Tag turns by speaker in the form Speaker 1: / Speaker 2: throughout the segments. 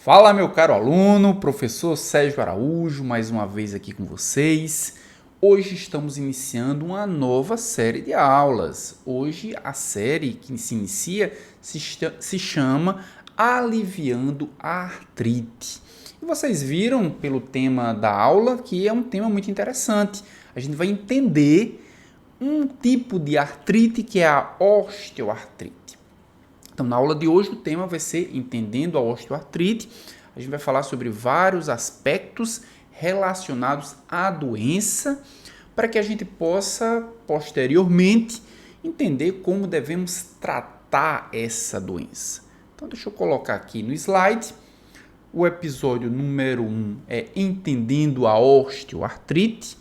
Speaker 1: Fala, meu caro aluno, professor Sérgio Araújo, mais uma vez aqui com vocês. Hoje estamos iniciando uma nova série de aulas. Hoje a série que se inicia se chama Aliviando a Artrite. E vocês viram pelo tema da aula que é um tema muito interessante. A gente vai entender um tipo de artrite que é a osteoartrite. Então, na aula de hoje, o tema vai ser Entendendo a Osteoartrite. A gente vai falar sobre vários aspectos relacionados à doença, para que a gente possa, posteriormente, entender como devemos tratar essa doença. Então, deixa eu colocar aqui no slide. O episódio número 1 é Entendendo a Osteoartrite.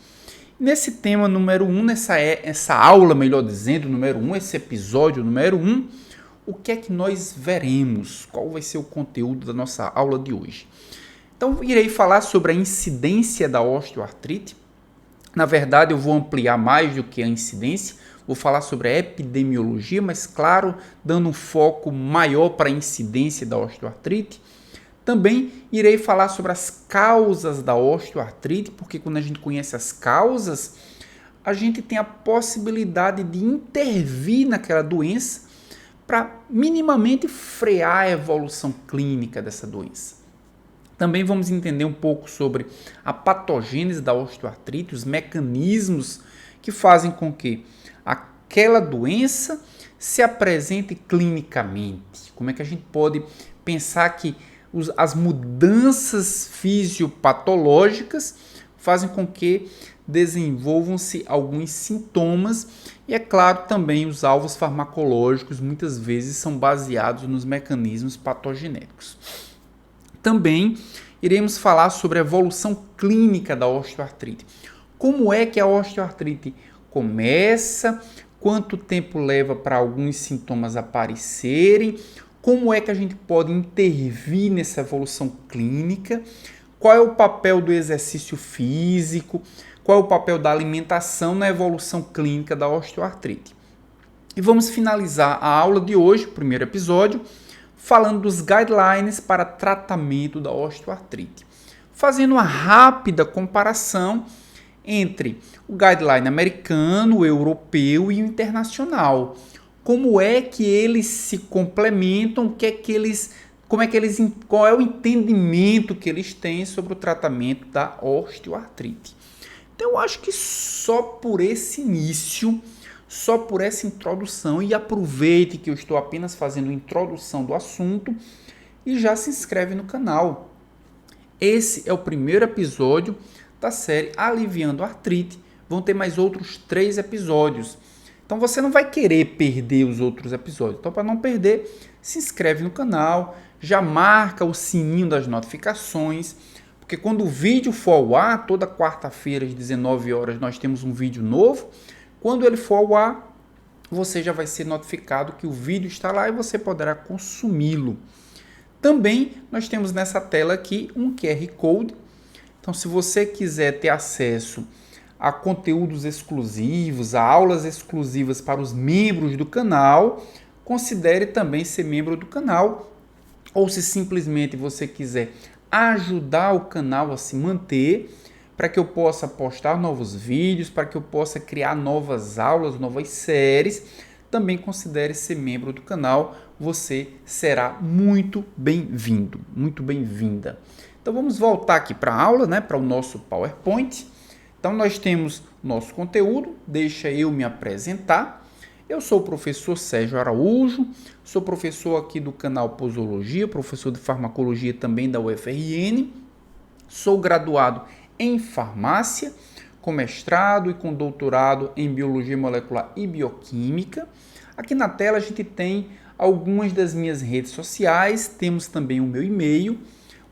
Speaker 1: Nesse tema número 1, essa aula, melhor dizendo, número 1, esse episódio número 1, o que é que nós veremos? Qual vai ser o conteúdo da nossa aula de hoje? Então, irei falar sobre a incidência da osteoartrite. Na verdade, eu vou ampliar mais do que a incidência. Vou falar sobre a epidemiologia, mas, claro, dando um foco maior para a incidência da osteoartrite. Também irei falar sobre as causas da osteoartrite, porque quando a gente conhece as causas, a gente tem a possibilidade de intervir naquela doença para minimamente frear a evolução clínica dessa doença. Também vamos entender um pouco sobre a patogênese da osteoartrite, os mecanismos que fazem com que aquela doença se apresente clinicamente. Como é que a gente pode pensar que as mudanças fisiopatológicas fazem com que desenvolvam-se alguns sintomas e, é claro, também os alvos farmacológicos muitas vezes são baseados nos mecanismos patogenéticos. Também iremos falar sobre a evolução clínica da osteoartrite. Como é que a osteoartrite começa, quanto tempo leva para alguns sintomas aparecerem, como é que a gente pode intervir nessa evolução clínica, qual é o papel do exercício físico, qual é o papel da alimentação na evolução clínica da osteoartrite. E vamos finalizar a aula de hoje, o primeiro episódio, falando dos guidelines para tratamento da osteoartrite, fazendo uma rápida comparação entre o guideline americano, o europeu e o internacional. Como é que eles se complementam, qual é o entendimento que eles têm sobre o tratamento da osteoartrite. Então, eu acho que só por esse início, só por essa introdução, e aproveite que eu estou apenas fazendo a introdução do assunto e já se inscreve no canal. Esse é o primeiro episódio da série Aliviando a Artrite. Vão ter mais outros 3 episódios. Então, você não vai querer perder os outros episódios. Então, para não perder, se inscreve no canal, já marca o sininho das notificações, porque quando o vídeo for ao ar, toda quarta-feira às 19 horas nós temos um vídeo novo. Quando ele for ao ar, você já vai ser notificado que o vídeo está lá e você poderá consumi-lo. Também nós temos nessa tela aqui um QR Code. Então, se você quiser ter acesso a conteúdos exclusivos, a aulas exclusivas para os membros do canal, considere também ser membro do canal. Ou se simplesmente você quiser ajudar o canal a se manter, para que eu possa postar novos vídeos, para que eu possa criar novas aulas, novas séries, também considere ser membro do canal. Você será muito bem-vindo, muito bem-vinda. Então vamos voltar aqui para a aula, para o nosso PowerPoint. Então nós temos nosso conteúdo, deixa eu me apresentar. Eu sou o professor Sérgio Araújo, sou professor aqui do canal Posologia, professor de farmacologia também da UFRN, sou graduado em farmácia, com mestrado e com doutorado em biologia molecular e bioquímica. Aqui na tela a gente tem algumas das minhas redes sociais, temos também o meu e-mail.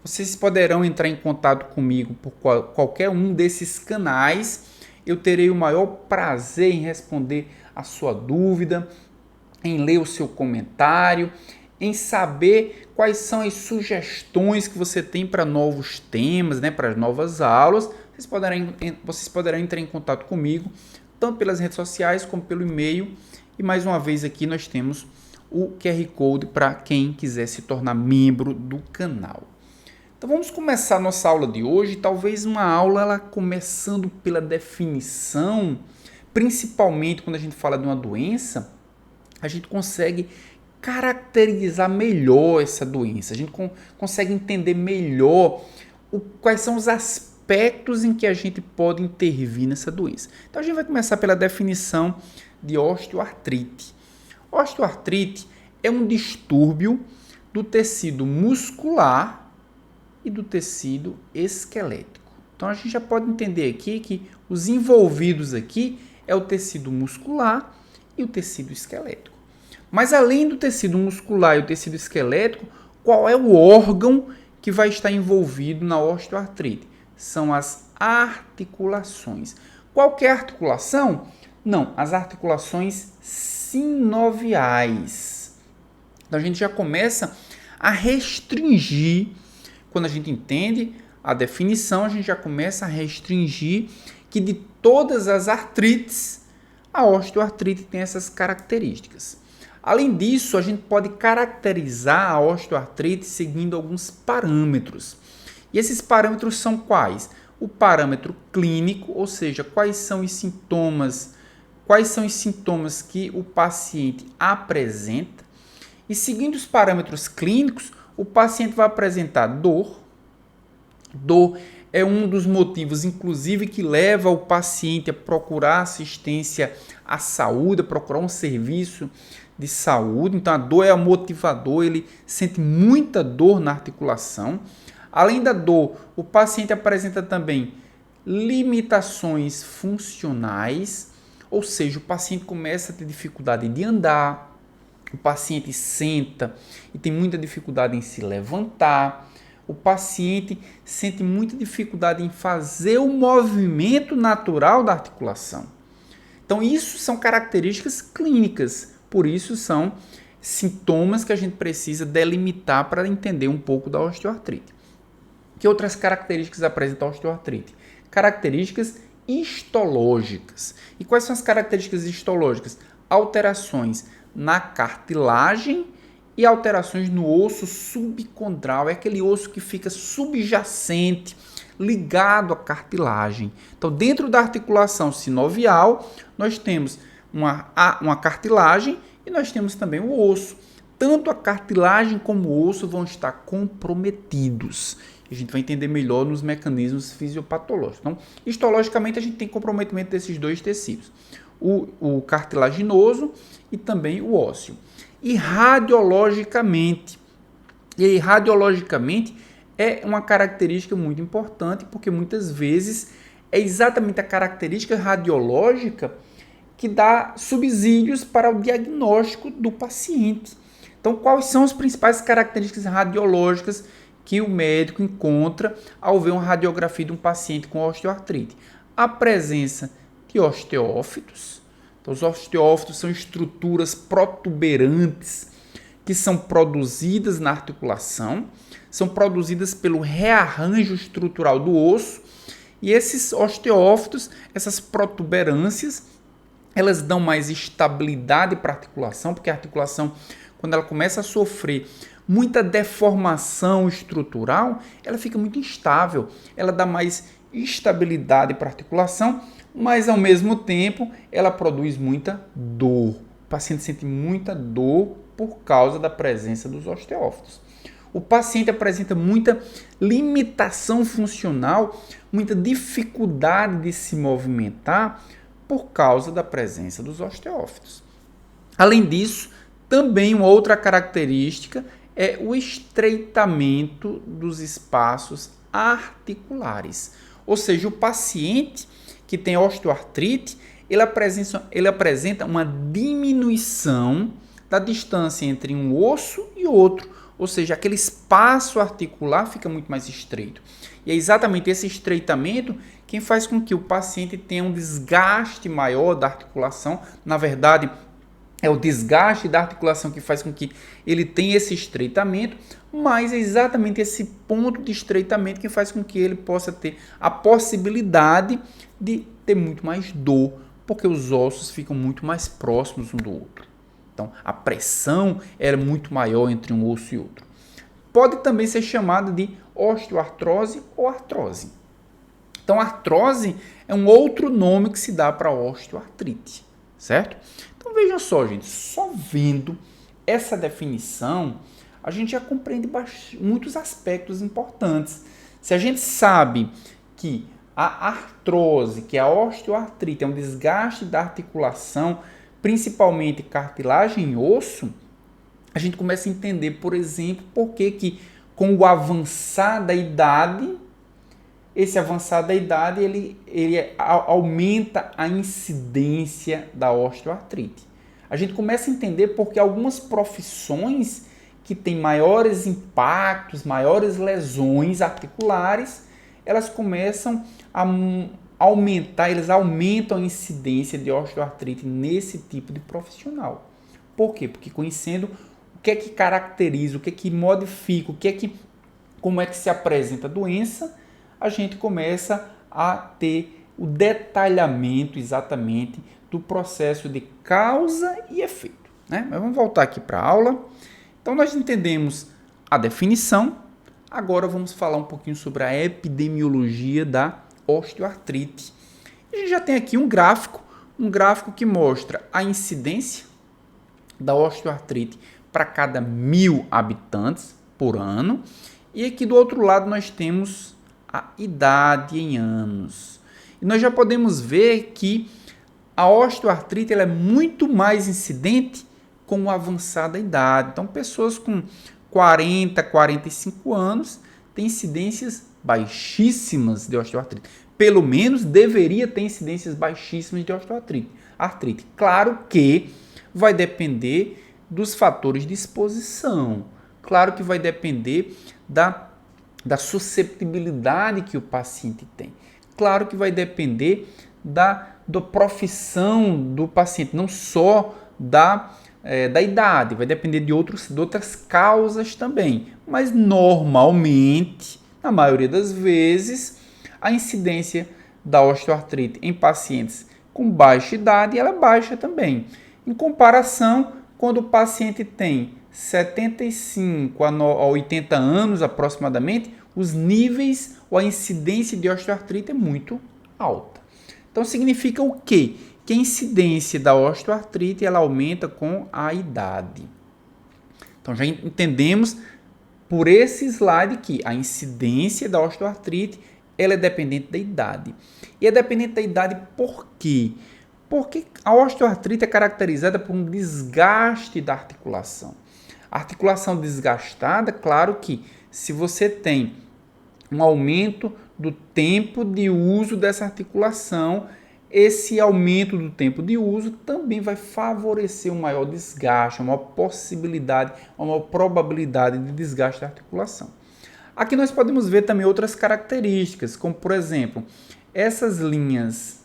Speaker 1: Vocês poderão entrar em contato comigo por qualquer um desses canais. Eu terei o maior prazer em responder a sua dúvida, em ler o seu comentário, em saber quais são as sugestões que você tem para novos temas, para as novas aulas. Vocês poderão entrar em contato comigo, tanto pelas redes sociais como pelo e-mail. E mais uma vez aqui nós temos o QR Code para quem quiser se tornar membro do canal. Então vamos começar a nossa aula de hoje, talvez uma aula ela começando pela definição, principalmente quando a gente fala de uma doença, a gente consegue caracterizar melhor essa doença, a gente consegue entender melhor quais são os aspectos em que a gente pode intervir nessa doença. Então a gente vai começar pela definição de osteoartrite. Osteoartrite é um distúrbio do tecido muscular e do tecido esquelético. Então a gente já pode entender aqui que os envolvidos aqui é o tecido muscular e o tecido esquelético. Mas além do tecido muscular e o tecido esquelético, qual é o órgão que vai estar envolvido na osteoartrite? São as articulações. Qual que é a articulação? Não, as articulações sinoviais. Então a gente já começa a restringir, quando a gente entende a definição, a gente já começa a restringir que de todas as artrites, a osteoartrite tem essas características. Além disso, a gente pode caracterizar a osteoartrite seguindo alguns parâmetros. E esses parâmetros são quais? O parâmetro clínico, ou seja, quais são os sintomas que o paciente apresenta. E seguindo os parâmetros clínicos, o paciente vai apresentar dor. Dor é um dos motivos, inclusive, que leva o paciente a procurar assistência à saúde, a procurar um serviço de saúde. Então, a dor é o motivador, ele sente muita dor na articulação. Além da dor, o paciente apresenta também limitações funcionais, ou seja, o paciente começa a ter dificuldade de andar, o paciente senta e tem muita dificuldade em se levantar, o paciente sente muita dificuldade em fazer o movimento natural da articulação. Então, isso são características clínicas, por isso são sintomas que a gente precisa delimitar para entender um pouco da osteoartrite. Que outras características apresenta a osteoartrite? Características histológicas. E quais são as características histológicas? Alterações na cartilagem e alterações no osso subcondral. É aquele osso que fica subjacente, ligado à cartilagem. Então, dentro da articulação sinovial, nós temos uma cartilagem e nós temos também o osso. Tanto a cartilagem como o osso vão estar comprometidos. A gente vai entender melhor nos mecanismos fisiopatológicos. Então, histologicamente, a gente tem comprometimento desses dois tecidos. O cartilaginoso e também o ósseo. E radiologicamente é uma característica muito importante, porque muitas vezes é exatamente a característica radiológica que dá subsídios para o diagnóstico do paciente. Então, quais são as principais características radiológicas que o médico encontra ao ver uma radiografia de um paciente com osteoartrite? A presença de osteófitos. Então, os osteófitos são estruturas protuberantes que são produzidas na articulação, são produzidas pelo rearranjo estrutural do osso, e esses osteófitos, essas protuberâncias, elas dão mais estabilidade para a articulação, porque a articulação, quando ela começa a sofrer muita deformação estrutural, ela fica muito instável, ela dá mais estabilidade para a articulação, mas ao mesmo tempo ela produz muita dor. O paciente sente muita dor por causa da presença dos osteófitos. O paciente apresenta muita limitação funcional, muita dificuldade de se movimentar por causa da presença dos osteófitos. Além disso, também uma outra característica é o estreitamento dos espaços articulares. Ou seja, o paciente que tem osteoartrite, ele apresenta uma diminuição da distância entre um osso e outro. Ou seja, aquele espaço articular fica muito mais estreito. E é exatamente esse estreitamento que faz com que o paciente tenha um desgaste maior da articulação. Na verdade, é o desgaste da articulação que faz com que ele tenha esse estreitamento, mas é exatamente esse ponto de estreitamento que faz com que ele possa ter a possibilidade de ter muito mais dor, porque os ossos ficam muito mais próximos um do outro. Então, a pressão é muito maior entre um osso e outro. Pode também ser chamado de osteoartrose ou artrose. Então, artrose é um outro nome que se dá para osteoartrite, certo? Então, vejam só, gente, só vendo essa definição, a gente já compreende muitos aspectos importantes. Se a gente sabe que a artrose, que é a osteoartrite, é um desgaste da articulação, principalmente cartilagem e osso, a gente começa a entender, por exemplo, por que com o avançar da idade, esse avançar da idade, ele aumenta a incidência da osteoartrite. A gente começa a entender porque algumas profissões que têm maiores impactos, maiores lesões articulares, elas começam a aumentar, eles aumentam a incidência de osteoartrite nesse tipo de profissional. Por quê? Porque conhecendo o que é que caracteriza, o que é que modifica, como é que se apresenta a doença, a gente começa a ter o detalhamento exatamente do processo de causa e efeito, né? Mas vamos voltar aqui para a aula. Então, nós entendemos a definição, agora vamos falar um pouquinho sobre a epidemiologia da osteoartrite. A gente já tem aqui um gráfico que mostra a incidência da osteoartrite para cada 1.000 habitantes por ano. E aqui do outro lado nós temos a idade em anos. E nós já podemos ver que a osteoartrite ela é muito mais incidente com o avançar da idade. Então, pessoas com 40, 45 anos têm incidências baixíssimas de osteoartrite. Pelo menos deveria ter incidências baixíssimas de osteoartrite. Claro que vai depender dos fatores de exposição. Claro que vai depender da susceptibilidade que o paciente tem. Claro que vai depender da profissão do paciente, não só da idade, vai depender de outras causas também. Mas normalmente, na maioria das vezes, a incidência da osteoartrite em pacientes com baixa idade, ela é baixa também. Em comparação, quando o paciente tem 75 a 80 anos aproximadamente, os níveis ou a incidência de osteoartrite é muito alta. Então significa o quê? Que a incidência da osteoartrite ela aumenta com a idade. Então já entendemos por esse slide que a incidência da osteoartrite ela é dependente da idade. E é dependente da idade por quê? Porque a osteoartrite é caracterizada por um desgaste da articulação. A articulação desgastada, claro que se você tem um aumento do tempo de uso dessa articulação, esse aumento do tempo de uso também vai favorecer um maior desgaste, uma maior possibilidade, uma maior probabilidade de desgaste da articulação. Aqui nós podemos ver também outras características, como por exemplo, essas linhas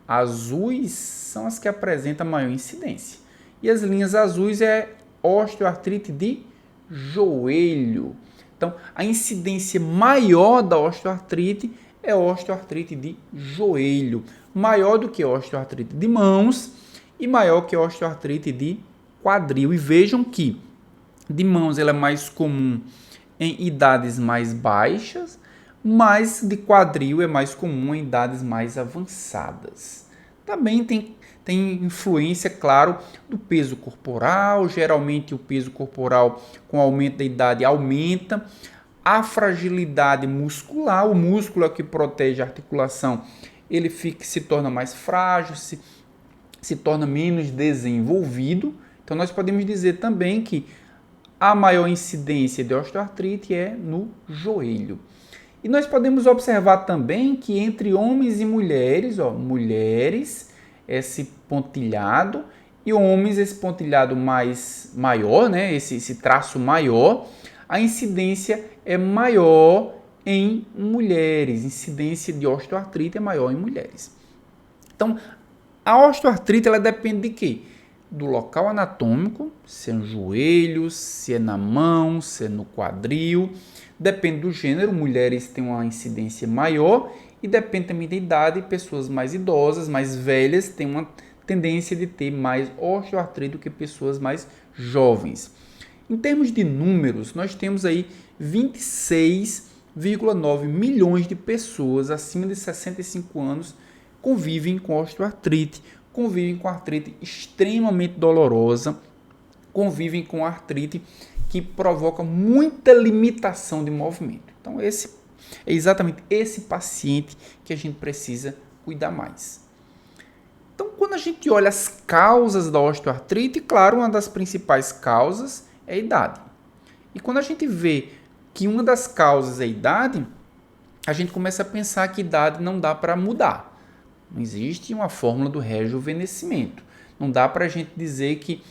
Speaker 1: azuis são as que apresentam maior incidência. E as linhas azuis é osteoartrite de joelho. Então, a incidência maior da osteoartrite é osteoartrite de joelho, maior do que osteoartrite de mãos e maior que osteoartrite de quadril. E vejam que de mãos ela é mais comum em idades mais baixas, mas de quadril é mais comum em idades mais avançadas. Também tem influência, claro, do peso corporal. Geralmente o peso corporal com o aumento da idade aumenta. A fragilidade muscular, o músculo é o que protege a articulação, ele se torna mais frágil, se torna menos desenvolvido. Então nós podemos dizer também que a maior incidência de osteoartrite é no joelho. E nós podemos observar também que entre homens e mulheres, mulheres, esse pontilhado, e homens, esse pontilhado maior, né, esse traço maior, a incidência é maior em mulheres, incidência de osteoartrite é maior em mulheres. Então, a osteoartrite ela depende de quê? Do local anatômico, se é no joelho, se é na mão, se é no quadril. Depende do gênero, mulheres têm uma incidência maior e depende também da idade, pessoas mais idosas, mais velhas, têm uma tendência de ter mais osteoartrite do que pessoas mais jovens. Em termos de números, nós temos aí 26,9 milhões de pessoas acima de 65 anos convivem com osteoartrite, convivem com artrite extremamente dolorosa, convivem com artrite que provoca muita limitação de movimento. Então, é exatamente esse paciente que a gente precisa cuidar mais. Então, quando a gente olha as causas da osteoartrite, claro, uma das principais causas é a idade. E quando a gente vê que uma das causas é a idade, a gente começa a pensar que idade não dá para mudar. Não existe uma fórmula do rejuvenescimento. Não dá para a gente dizer que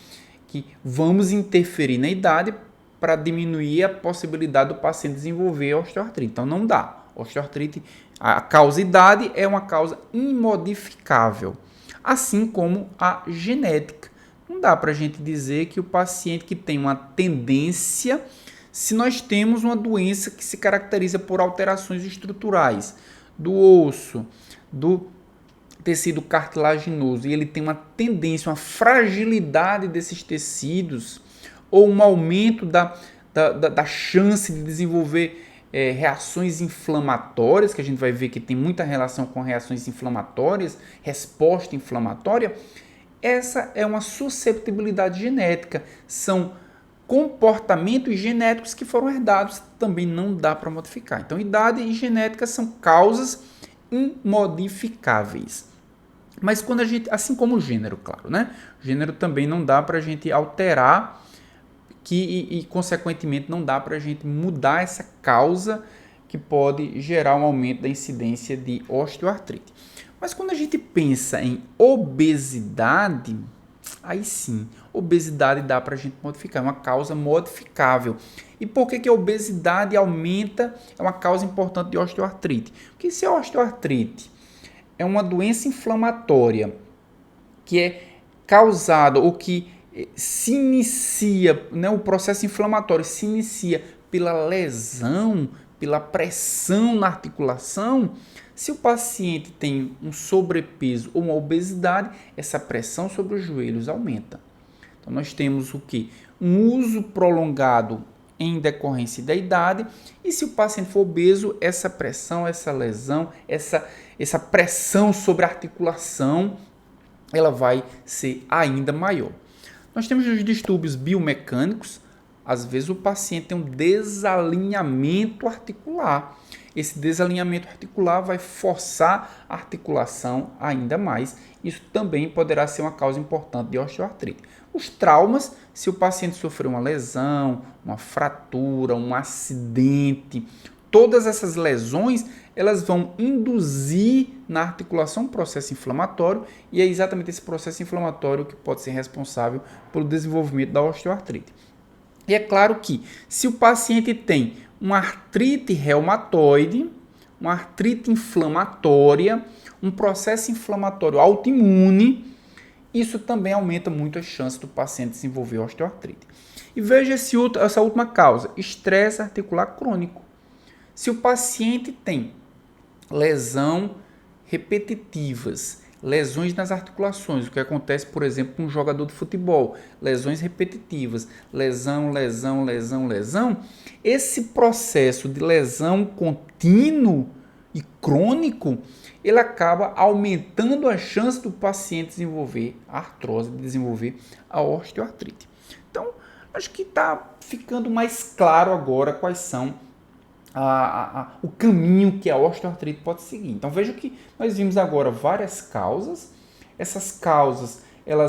Speaker 1: vamos interferir na idade para diminuir a possibilidade do paciente desenvolver osteoartrite. Então, não dá. Osteoartrite, a causa idade é uma causa imodificável, assim como a genética. Não dá para a gente dizer que o paciente que tem uma tendência, se nós temos uma doença que se caracteriza por alterações estruturais do osso, do tecido cartilaginoso, e ele tem uma tendência, uma fragilidade desses tecidos, ou um aumento da chance de desenvolver reações inflamatórias, que a gente vai ver que tem muita relação com reações inflamatórias, resposta inflamatória, essa é uma susceptibilidade genética, são comportamentos genéticos que foram herdados, também não dá para modificar. Então, idade e genética são causas imodificáveis. Mas quando a gente, assim como o gênero, claro, né? O gênero também não dá para a gente alterar e, consequentemente, não dá para a gente mudar essa causa que pode gerar um aumento da incidência de osteoartrite. Mas quando a gente pensa em obesidade, aí sim, obesidade dá para a gente modificar, é uma causa modificável. E por que a obesidade aumenta, é uma causa importante de osteoartrite? Porque se a osteoartrite é uma doença inflamatória que é causada ou que se inicia, né, o processo inflamatório se inicia pela lesão, pela pressão na articulação, se o paciente tem um sobrepeso ou uma obesidade, essa pressão sobre os joelhos aumenta. Então, nós temos o quê? Um uso prolongado em decorrência da idade, e se o paciente for obeso, essa pressão, essa lesão, essa pressão sobre a articulação, ela vai ser ainda maior. Nós temos os distúrbios biomecânicos, às vezes o paciente tem um desalinhamento articular. Esse desalinhamento articular vai forçar a articulação ainda mais. Isso também poderá ser uma causa importante de osteoartrite. Os traumas, se o paciente sofreu uma lesão, uma fratura, um acidente, todas essas lesões, elas vão induzir na articulação um processo inflamatório, e é exatamente esse processo inflamatório que pode ser responsável pelo desenvolvimento da osteoartrite. E é claro que, se o paciente tem uma artrite reumatoide, uma artrite inflamatória, um processo inflamatório autoimune, isso também aumenta muito as chances do paciente desenvolver osteoartrite. E veja essa última causa, estresse articular crônico. Se o paciente tem lesão repetitivas, lesões nas articulações, o que acontece, por exemplo, com um jogador de futebol, lesões repetitivas, lesão, esse processo de lesão contínuo e crônico, ele acaba aumentando a chance do paciente desenvolver a artrose, de desenvolver a osteoartrite. Então, acho que está ficando mais claro agora quais são o caminho que a osteoartrite pode seguir. Então, veja que nós vimos agora várias causas. Essas causas,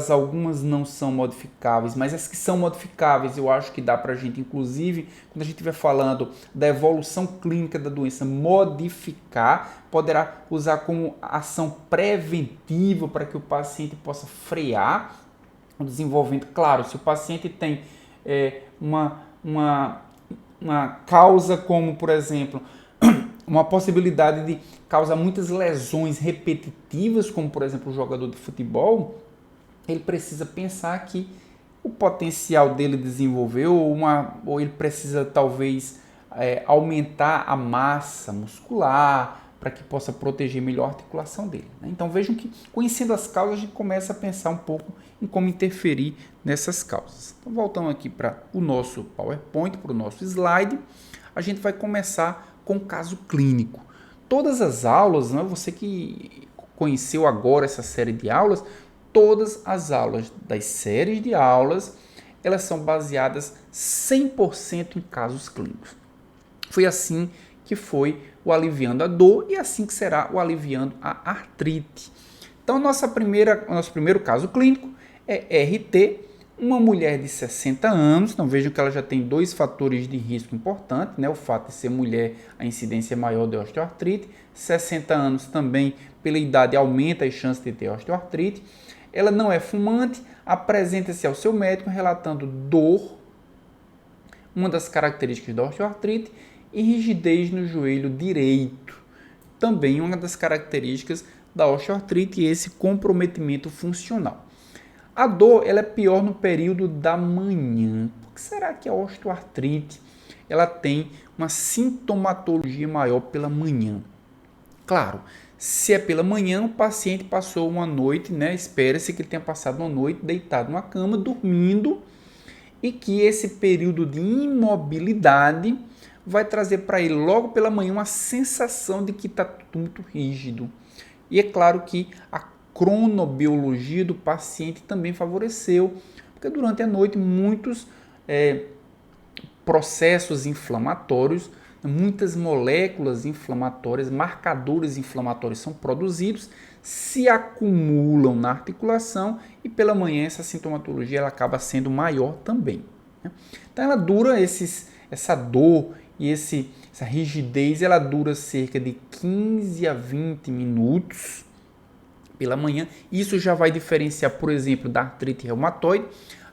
Speaker 1: algumas não são modificáveis, mas as que são modificáveis, eu acho que dá para a gente, inclusive, quando a gente estiver falando da evolução clínica da doença, modificar, poderá usar como ação preventiva para que o paciente possa frear o desenvolvimento. Claro, se o paciente tem uma causa como, por exemplo, uma possibilidade de causar muitas lesões repetitivas, como, por exemplo, o jogador de futebol, ele precisa pensar que o potencial dele desenvolver ou ele precisa, talvez, aumentar a massa muscular para que possa proteger melhor a articulação dele, né? Então, vejam que, conhecendo as causas, a gente começa a pensar um pouco em como interferir nessas causas. Então, voltando aqui para o nosso PowerPoint, para o nosso slide, a gente vai começar com o caso clínico. Todas as aulas, né, você que conheceu agora essa série de aulas, todas as aulas das séries de aulas, elas são baseadas 100% em casos clínicos. Foi assim que foi o aliviando a dor e assim que será o aliviando a artrite. Então, nosso primeiro caso clínico é RT, uma mulher de 60 anos. Então, vejam que ela já tem 2 fatores de risco importantes, né? O fato de ser mulher, a incidência é maior de osteoartrite. 60 anos também, pela idade, aumenta as chances de ter osteoartrite. Ela não é fumante, apresenta-se ao seu médico relatando dor, uma das características da osteoartrite, e rigidez no joelho direito, também uma das características da osteoartrite, e esse comprometimento funcional. A dor ela é pior no período da manhã. Por que será que a osteoartrite ela tem uma sintomatologia maior pela manhã? Claro, se é pela manhã, o paciente passou uma noite, né? Espera-se que ele tenha passado uma noite deitado numa cama, dormindo, e que esse período de imobilidade vai trazer para ele logo pela manhã uma sensação de que está tudo muito rígido. E é claro que a cronobiologia do paciente também favoreceu, porque durante a noite muitos processos inflamatórios, muitas moléculas inflamatórias, marcadores inflamatórios são produzidos, se acumulam na articulação e pela manhã essa sintomatologia ela acaba sendo maior também. Então ela dura essa dor e essa rigidez, ela dura cerca de 15 a 20 minutos pela manhã. Isso já vai diferenciar, por exemplo, da artrite reumatoide.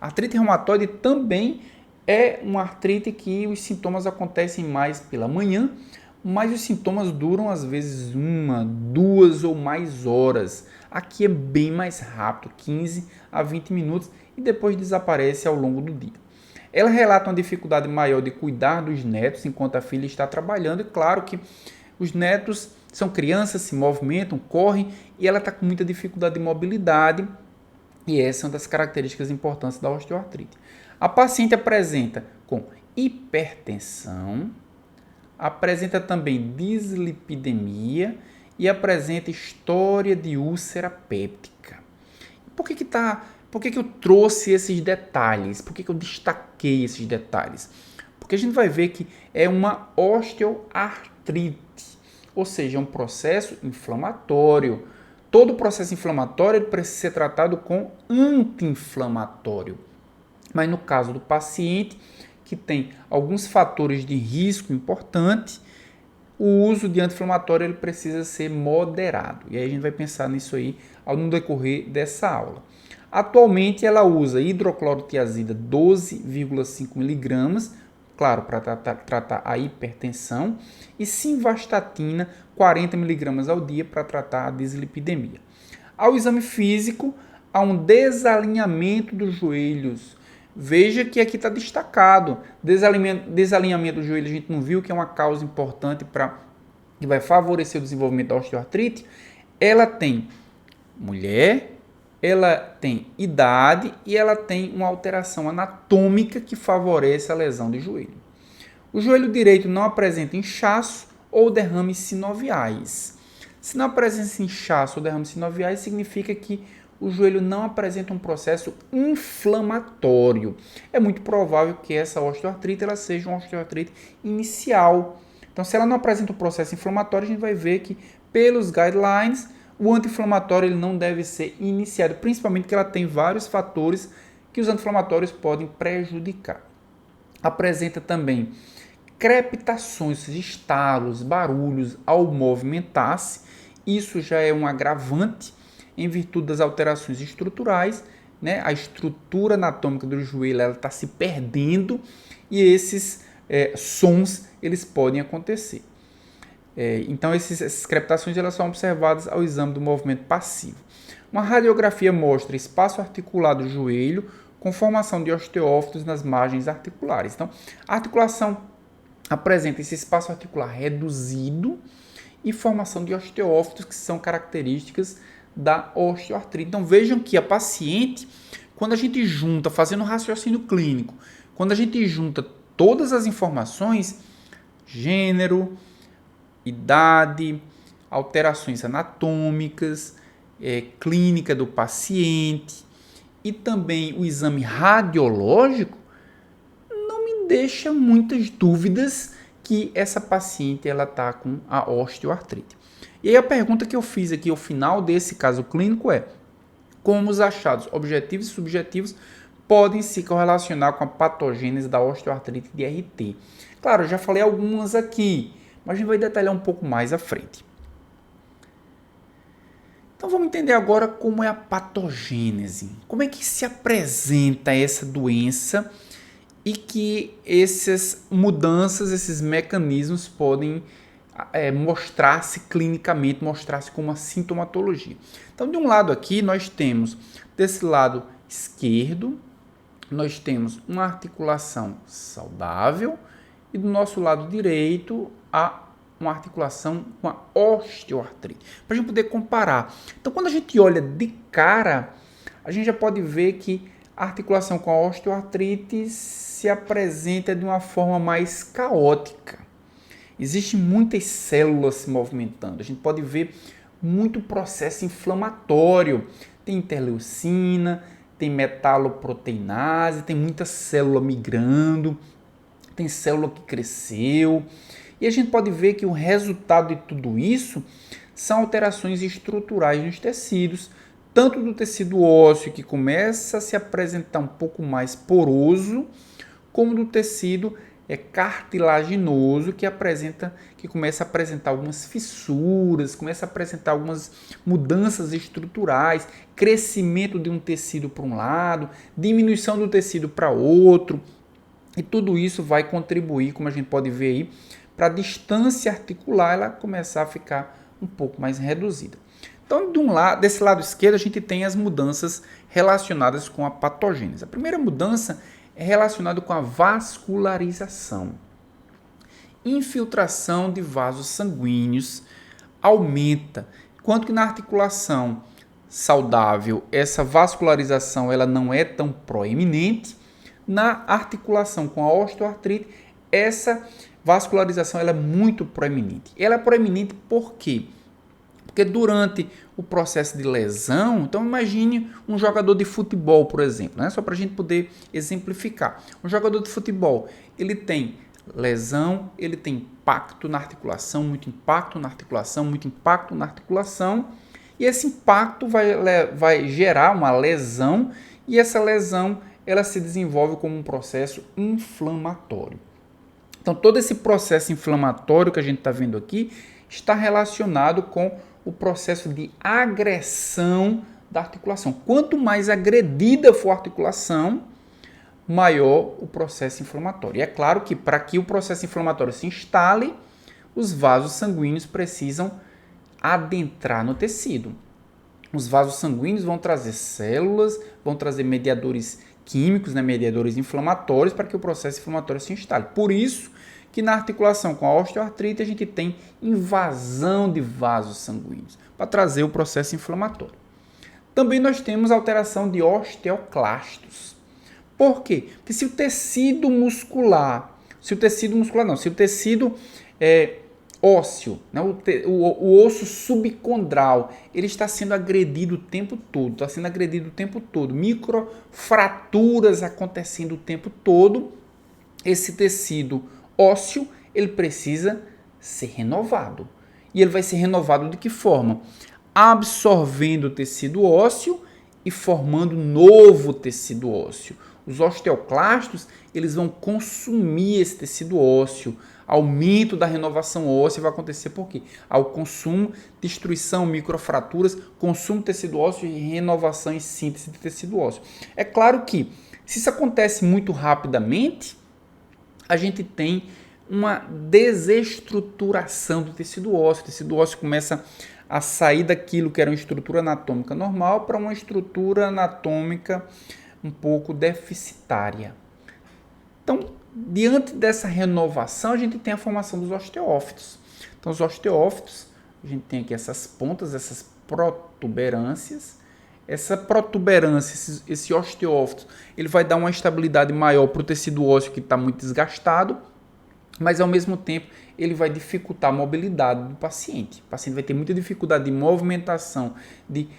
Speaker 1: A artrite reumatoide também é uma artrite que os sintomas acontecem mais pela manhã, mas os sintomas duram às vezes 1, 2 ou mais horas. Aqui é bem mais rápido, 15 a 20 minutos, e depois desaparece ao longo do dia. Ela relata uma dificuldade maior de cuidar dos netos enquanto a filha está trabalhando. E claro que os netos são crianças, se movimentam, correm, e ela está com muita dificuldade de mobilidade, e essa é uma das características importantes da osteoartrite. A paciente apresenta com hipertensão, apresenta também dislipidemia e apresenta história de úlcera péptica. Por que eu trouxe esses detalhes? Por que eu destaquei esses detalhes? Porque a gente vai ver que é uma osteoartrite, ou seja, é um processo inflamatório. Todo processo inflamatório ele precisa ser tratado com anti-inflamatório. Mas no caso do paciente que tem alguns fatores de risco importante, o uso de anti-inflamatório ele precisa ser moderado. E aí a gente vai pensar nisso aí no decorrer dessa aula. Atualmente ela usa hidroclorotiazida 12,5 mg, claro, para tratar a hipertensão, e simvastatina 40 mg ao dia para tratar a dislipidemia. Ao exame físico, há um desalinhamento dos joelhos. Veja que aqui está destacado. Desalinhamento do joelho, a gente não viu que é uma causa importante que vai favorecer o desenvolvimento da osteoartrite. Ela tem mulher, ela tem idade e ela tem uma alteração anatômica que favorece a lesão de joelho. O joelho direito não apresenta inchaço ou derrames sinoviais. Se não apresenta inchaço ou derrames sinoviais, significa que o joelho não apresenta um processo inflamatório. É muito provável que essa osteoartrite ela seja uma osteoartrite inicial. Então, se ela não apresenta um processo inflamatório, a gente vai ver que, pelos guidelines, o anti-inflamatório ele não deve ser iniciado, principalmente porque ela tem vários fatores que os anti-inflamatórios podem prejudicar. Apresenta também crepitações, estalos, barulhos ao movimentar-se. Isso já é um agravante em virtude das alterações estruturais, né? A estrutura anatômica do joelho está se perdendo e esses sons eles podem acontecer. Então, essas crepitações elas são observadas ao exame do movimento passivo. Uma radiografia mostra espaço articular do joelho com formação de osteófitos nas margens articulares. Então, a articulação apresenta esse espaço articular reduzido e formação de osteófitos, que são características da osteoartrite. Então, vejam que a paciente, quando a gente junta, fazendo um raciocínio clínico, quando a gente junta todas as informações, gênero, idade, alterações anatômicas, clínica do paciente e também o exame radiológico, não me deixa muitas dúvidas que essa paciente ela está com a osteoartrite. E aí a pergunta que eu fiz aqui ao final desse caso clínico é: como os achados objetivos e subjetivos podem se correlacionar com a patogênese da osteoartrite de RT? Claro, eu já falei algumas aqui, mas a gente vai detalhar um pouco mais à frente. Então vamos entender agora como é a patogênese. Como é que se apresenta essa doença e que essas mudanças, esses mecanismos podem mostrar-se clinicamente, mostrar-se como uma sintomatologia. Então, de um lado aqui, nós temos, desse lado esquerdo, nós temos uma articulação saudável e do nosso lado direito, uma articulação com a osteoartrite, para a gente poder comparar. Então, quando a gente olha de cara, a gente já pode ver que a articulação com a osteoartrite se apresenta de uma forma mais caótica. Existem muitas células se movimentando, a gente pode ver muito processo inflamatório. Tem interleucina, tem metaloproteinase, tem muita célula migrando, tem célula que cresceu. E a gente pode ver que o resultado de tudo isso são alterações estruturais nos tecidos, tanto do tecido ósseo, que começa a se apresentar um pouco mais poroso, como do tecido cartilaginoso, que começa a apresentar algumas fissuras, começa a apresentar algumas mudanças estruturais, crescimento de um tecido para um lado, diminuição do tecido para outro, e tudo isso vai contribuir, como a gente pode ver aí, para a distância articular ela começar a ficar um pouco mais reduzida. Então, desse lado esquerdo, a gente tem as mudanças relacionadas com a patogênese. A primeira mudança é relacionada com a vascularização. Infiltração de vasos sanguíneos aumenta, enquanto que na articulação saudável essa vascularização ela não é tão proeminente. Na articulação com a osteoartrite, essa vascularização ela é muito proeminente. Ela é proeminente por quê? Porque durante o processo de lesão, então imagine um jogador de futebol, por exemplo, né? Só para a gente poder exemplificar. Um jogador de futebol, ele tem lesão, ele tem impacto na articulação, muito impacto na articulação, muito impacto na articulação, e esse impacto vai gerar uma lesão, e essa lesão ela se desenvolve como um processo inflamatório. Então, todo esse processo inflamatório que a gente está vendo aqui está relacionado com o processo de agressão da articulação. Quanto mais agredida for a articulação, maior o processo inflamatório. E é claro que para que o processo inflamatório se instale, os vasos sanguíneos precisam adentrar no tecido. Os vasos sanguíneos vão trazer células, vão trazer mediadores químicos, né, mediadores inflamatórios, para que o processo inflamatório se instale. Por isso que na articulação com a osteoartrite a gente tem invasão de vasos sanguíneos, para trazer o processo inflamatório. Também nós temos alteração de osteoclastos. Por quê? Porque se o tecido ósseo, né, o osso subcondral, ele está sendo agredido o tempo todo, microfraturas acontecendo o tempo todo, esse tecido ósseo, ele precisa ser renovado. E ele vai ser renovado de que forma? Absorvendo o tecido ósseo e formando novo tecido ósseo. Os osteoclastos, eles vão consumir esse tecido ósseo. Aumento da renovação óssea vai acontecer por quê? Ao consumo, destruição, microfraturas, consumo de tecido ósseo e renovação e síntese de tecido ósseo. É claro que, se isso acontece muito rapidamente, a gente tem uma desestruturação do tecido ósseo. O tecido ósseo começa a sair daquilo que era uma estrutura anatômica normal para uma estrutura anatômica um pouco deficitária. Então, diante dessa renovação, a gente tem a formação dos osteófitos. Então, os osteófitos, a gente tem aqui essas pontas, essas protuberâncias. Essa protuberância, esse osteófito, ele vai dar uma estabilidade maior para o tecido ósseo que está muito desgastado. mas ao mesmo tempo ele vai dificultar a mobilidade do paciente. O paciente vai ter muita dificuldade de movimentação, de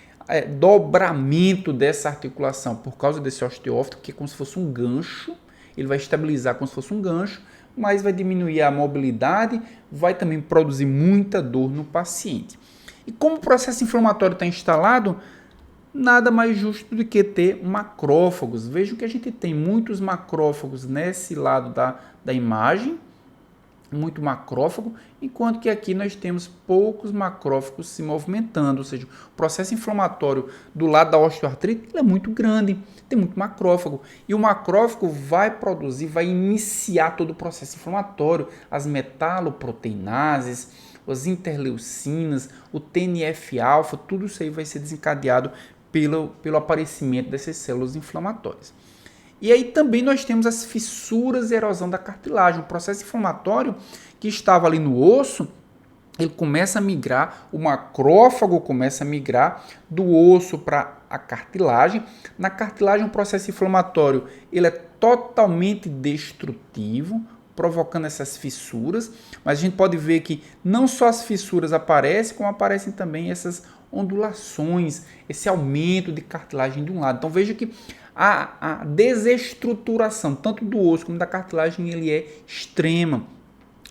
Speaker 1: dobramento dessa articulação por causa desse osteófito, que é como se fosse um gancho. Ele vai estabilizar como se fosse um gancho, mas vai diminuir a mobilidade, vai também produzir muita dor no paciente. E como o processo inflamatório está instalado, nada mais justo do que ter macrófagos. Vejam que a gente tem muitos macrófagos nesse lado da imagem, muito macrófago, enquanto que aqui nós temos poucos macrófagos se movimentando, ou seja, o processo inflamatório do lado da osteoartrite é muito grande, tem muito macrófago, e o macrófago vai produzir, vai iniciar todo o processo inflamatório, as metaloproteinases, as interleucinas, o TNF-alfa, tudo isso aí vai ser desencadeado pelo aparecimento dessas células inflamatórias. E aí também nós temos as fissuras e erosão da cartilagem. O processo inflamatório que estava ali no osso, ele começa a migrar, o macrófago começa a migrar do osso para a cartilagem. Na cartilagem, o processo inflamatório ele é totalmente destrutivo, provocando essas fissuras. Mas a gente pode ver que não só as fissuras aparecem, como aparecem também essas ondulações, esse aumento de cartilagem de um lado. Então veja que a desestruturação, tanto do osso como da cartilagem, ele é extrema.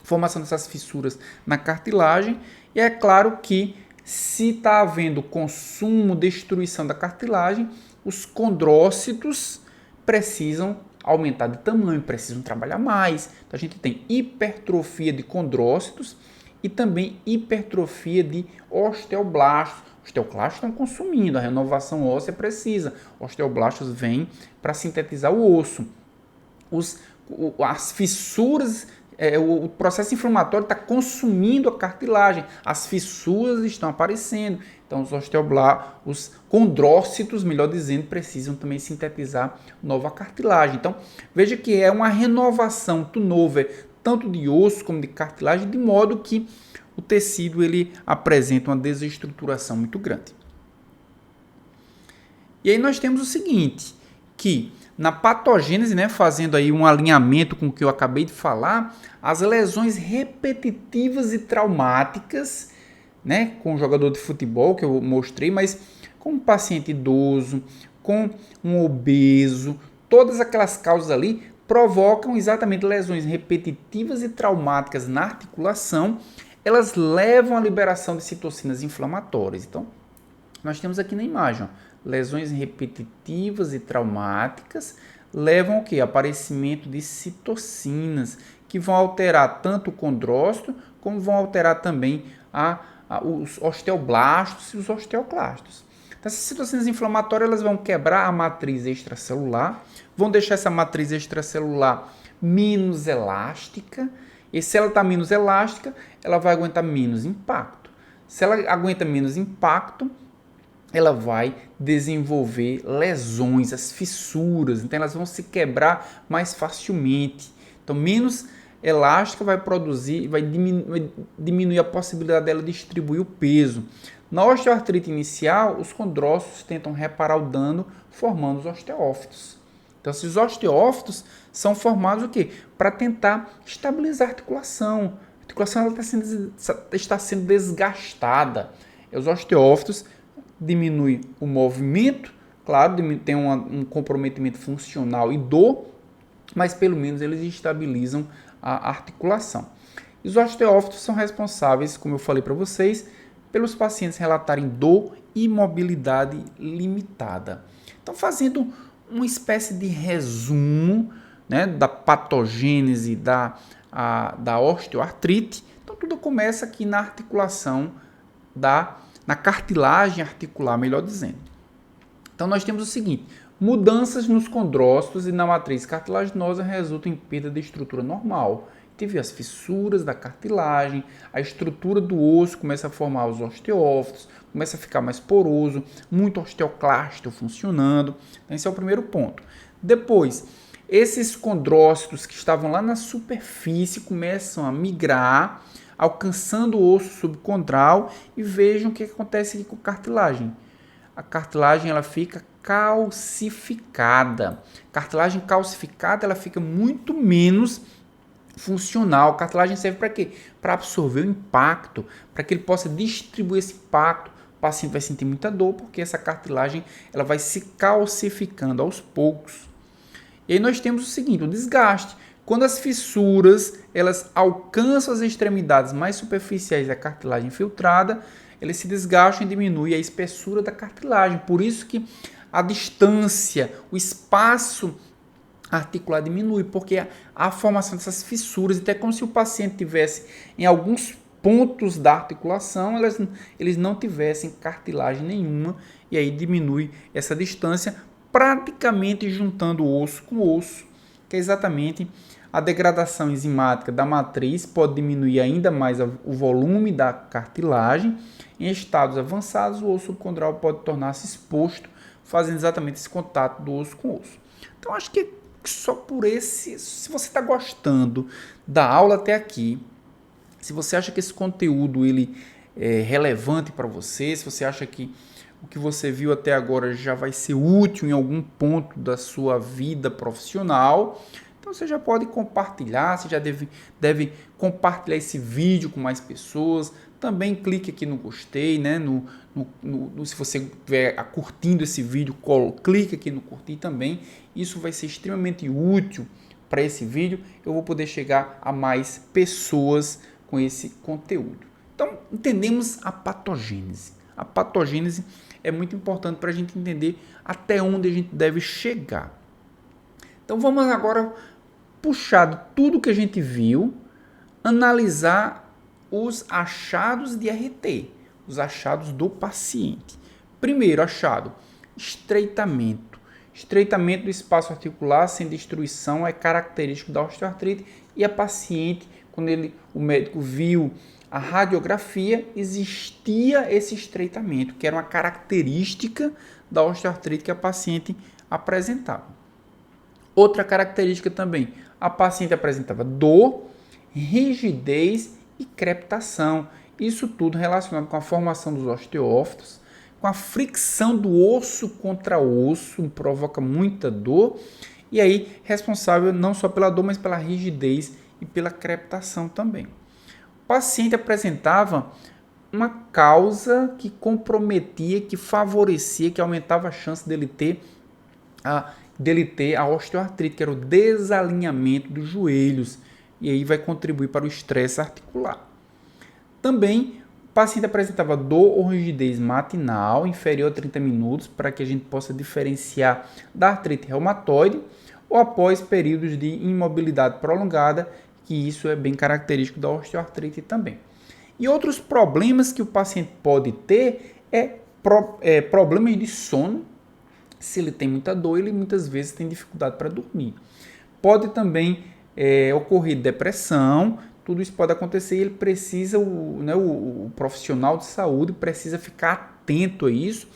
Speaker 1: Formação dessas fissuras na cartilagem. E é claro que se está havendo consumo, destruição da cartilagem, os condrócitos precisam aumentar de tamanho, precisam trabalhar mais. Então a gente tem hipertrofia de condrócitos e também hipertrofia de osteoblastos. Os osteoclastos estão consumindo, a renovação óssea precisa. Osteoblastos vêm para sintetizar o osso. As fissuras, o processo inflamatório está consumindo a cartilagem. As fissuras estão aparecendo. Então, os condrócitos, melhor dizendo, precisam também sintetizar nova cartilagem. Então, veja que é uma renovação turnover, tanto de osso como de cartilagem, de modo que o tecido ele apresenta uma desestruturação muito grande. E aí nós temos o seguinte, que na patogênese, né, fazendo aí um alinhamento com o que eu acabei de falar, as lesões repetitivas e traumáticas, né, com o jogador de futebol que eu mostrei, mas com um paciente idoso, com um obeso, todas aquelas causas ali provocam exatamente lesões repetitivas e traumáticas na articulação. Elas levam à liberação de citocinas inflamatórias. Então, nós temos aqui na imagem, ó, lesões repetitivas e traumáticas levam ao quê? Aparecimento de citocinas, que vão alterar tanto o condrócito, como vão alterar também os osteoblastos e os osteoclastos. Então, essas citocinas inflamatórias elas vão quebrar a matriz extracelular, vão deixar essa matriz extracelular menos elástica, e se ela está menos elástica, ela vai aguentar menos impacto. Se ela aguenta menos impacto, ela vai desenvolver lesões, as fissuras. Então, elas vão se quebrar mais facilmente. Então, menos elástica vai diminuir a possibilidade dela distribuir o peso. Na osteoartrite inicial, os condrócitos tentam reparar o dano formando os osteófitos. Então, esses osteófitos são formados o quê? Para tentar estabilizar a articulação. A articulação ela está sendo desgastada. E os osteófitos diminuem o movimento, claro, tem um comprometimento funcional e dor, mas pelo menos eles estabilizam a articulação. E os osteófitos são responsáveis, como eu falei para vocês, pelos pacientes relatarem dor e mobilidade limitada. Então, fazendo uma espécie de resumo, né, da patogênese da osteoartrite. Então, tudo começa aqui na articulação, na cartilagem articular, melhor dizendo. Então, nós temos o seguinte, mudanças nos condrócitos e na matriz cartilaginosa resultam em perda de estrutura normal. Teve as fissuras da cartilagem, a estrutura do osso começa a formar os osteófitos, começa a ficar mais poroso, muito osteoclasto funcionando. Então, esse é o primeiro ponto. Depois, esses condrócitos que estavam lá na superfície começam a migrar, alcançando o osso subcondral e vejam o que acontece aqui com a cartilagem. A cartilagem ela fica calcificada. Cartilagem calcificada ela fica muito menos funcional. A cartilagem serve para quê? Para absorver o impacto, para que ele possa distribuir esse impacto. O paciente vai sentir muita dor porque essa cartilagem ela vai se calcificando aos poucos. E aí nós temos o seguinte, o desgaste. Quando as fissuras elas alcançam as extremidades mais superficiais da cartilagem infiltrada, eles se desgastam e diminui a espessura da cartilagem. Por isso que a distância, o espaço articular diminui, porque a formação dessas fissuras, até como se o paciente tivesse em alguns pontos da articulação, eles não tivessem cartilagem nenhuma, e aí diminui essa distância, praticamente juntando osso com osso, que é exatamente a degradação enzimática da matriz pode diminuir ainda mais o volume da cartilagem. Em estados avançados, o osso subcondral pode tornar-se exposto, fazendo exatamente esse contato do osso com osso. Então, acho que só por esse, se você está gostando da aula até aqui, se você acha que esse conteúdo ele é relevante para você, se você acha que o que você viu até agora já vai ser útil em algum ponto da sua vida profissional, então você já pode compartilhar, você já deve compartilhar esse vídeo com mais pessoas. Também clique aqui no gostei, né? Se você estiver curtindo esse vídeo, clique aqui no curtir também. Isso vai ser extremamente útil para esse vídeo. Eu vou poder chegar a mais pessoas com esse conteúdo. Então, entendemos a patogênese. A patogênese é muito importante para a gente entender até onde a gente deve chegar. Então, vamos agora puxar de tudo que a gente viu, analisar os achados de RT, os achados do paciente. Primeiro achado, estreitamento. Estreitamento do espaço articular sem destruição é característico da osteoartrite e a paciente, quando o médico viu a radiografia, existia esse estreitamento, que era uma característica da osteoartrite que a paciente apresentava. Outra característica também, a paciente apresentava dor, rigidez e crepitação. Isso tudo relacionado com a formação dos osteófitos, com a fricção do osso contra osso, provoca muita dor, e aí responsável não só pela dor, mas pela rigidez e pela crepitação também. O paciente apresentava uma causa que comprometia, que favorecia, que aumentava a chance dele ter a osteoartrite, que era o desalinhamento dos joelhos, e aí vai contribuir para o estresse articular. Também o paciente apresentava dor ou rigidez matinal inferior a 30 minutos, para que a gente possa diferenciar da artrite reumatoide, ou após períodos de imobilidade prolongada, que isso é bem característico da osteoartrite também. E outros problemas que o paciente pode ter problemas de sono. Se ele tem muita dor, ele muitas vezes tem dificuldade para dormir. Pode também ocorrer depressão, tudo isso pode acontecer e ele precisa, o profissional de saúde precisa ficar atento a isso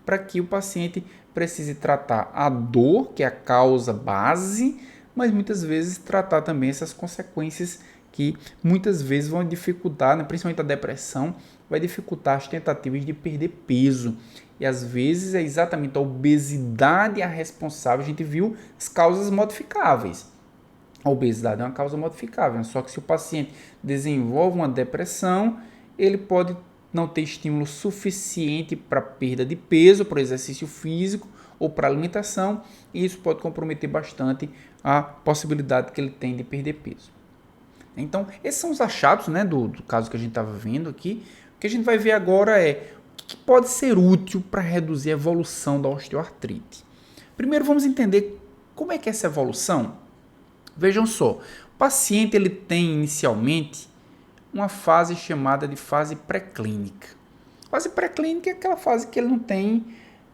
Speaker 1: para que o paciente precise tratar a dor, que é a causa base, mas muitas vezes tratar também essas consequências que muitas vezes vão dificultar, principalmente a depressão, vai dificultar as tentativas de perder peso. E às vezes é exatamente a obesidade a responsável. A gente viu as causas modificáveis. A obesidade é uma causa modificável, só que se o paciente desenvolve uma depressão, ele pode não ter estímulo suficiente para perda de peso, para exercício físico ou para alimentação, e isso pode comprometer bastante a possibilidade que ele tem de perder peso. Então, esses são os achados, do caso que a gente estava vendo aqui. O que a gente vai ver agora é o que pode ser útil para reduzir a evolução da osteoartrite. Primeiro, vamos entender como é que é essa evolução. Vejam só, o paciente ele tem inicialmente uma fase chamada de fase pré-clínica. Fase pré-clínica é aquela fase que ele não tem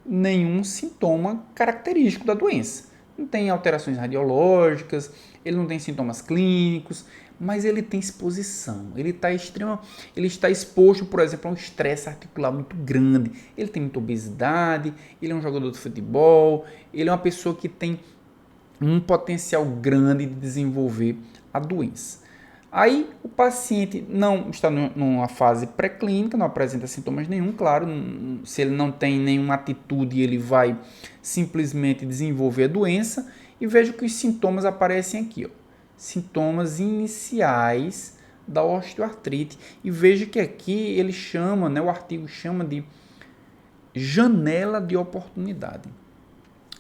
Speaker 1: nenhum sintoma característico da doença. Não tem alterações radiológicas, ele não tem sintomas clínicos, mas ele tem exposição, ele está exposto, por exemplo, a um estresse articular muito grande, ele tem muita obesidade, ele é um jogador de futebol, ele é uma pessoa que tem um potencial grande de desenvolver a doença. Aí o paciente não está numa fase pré-clínica, não apresenta sintomas nenhum, claro, se ele não tem nenhuma atitude, ele vai simplesmente desenvolver a doença, e veja que os sintomas aparecem aqui, ó. sintomas iniciais da osteoartrite. E veja que aqui ele chama, o artigo chama de janela de oportunidade.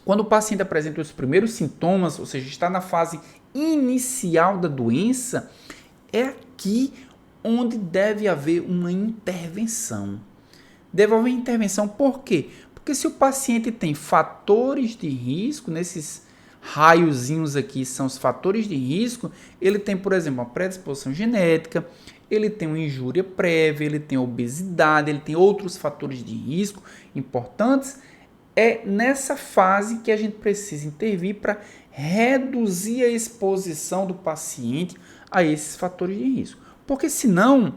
Speaker 1: Quando o paciente apresenta os primeiros sintomas, ou seja, está na fase inicial da doença, é aqui onde deve haver uma intervenção. Deve haver intervenção por quê? Porque se o paciente tem fatores de risco, nesses raiozinhos aqui são os fatores de risco, ele tem, por exemplo, uma predisposição genética, ele tem uma injúria prévia, ele tem obesidade, ele tem outros fatores de risco importantes. É nessa fase que a gente precisa intervir para reduzir a exposição do paciente a esses fatores de risco. Porque senão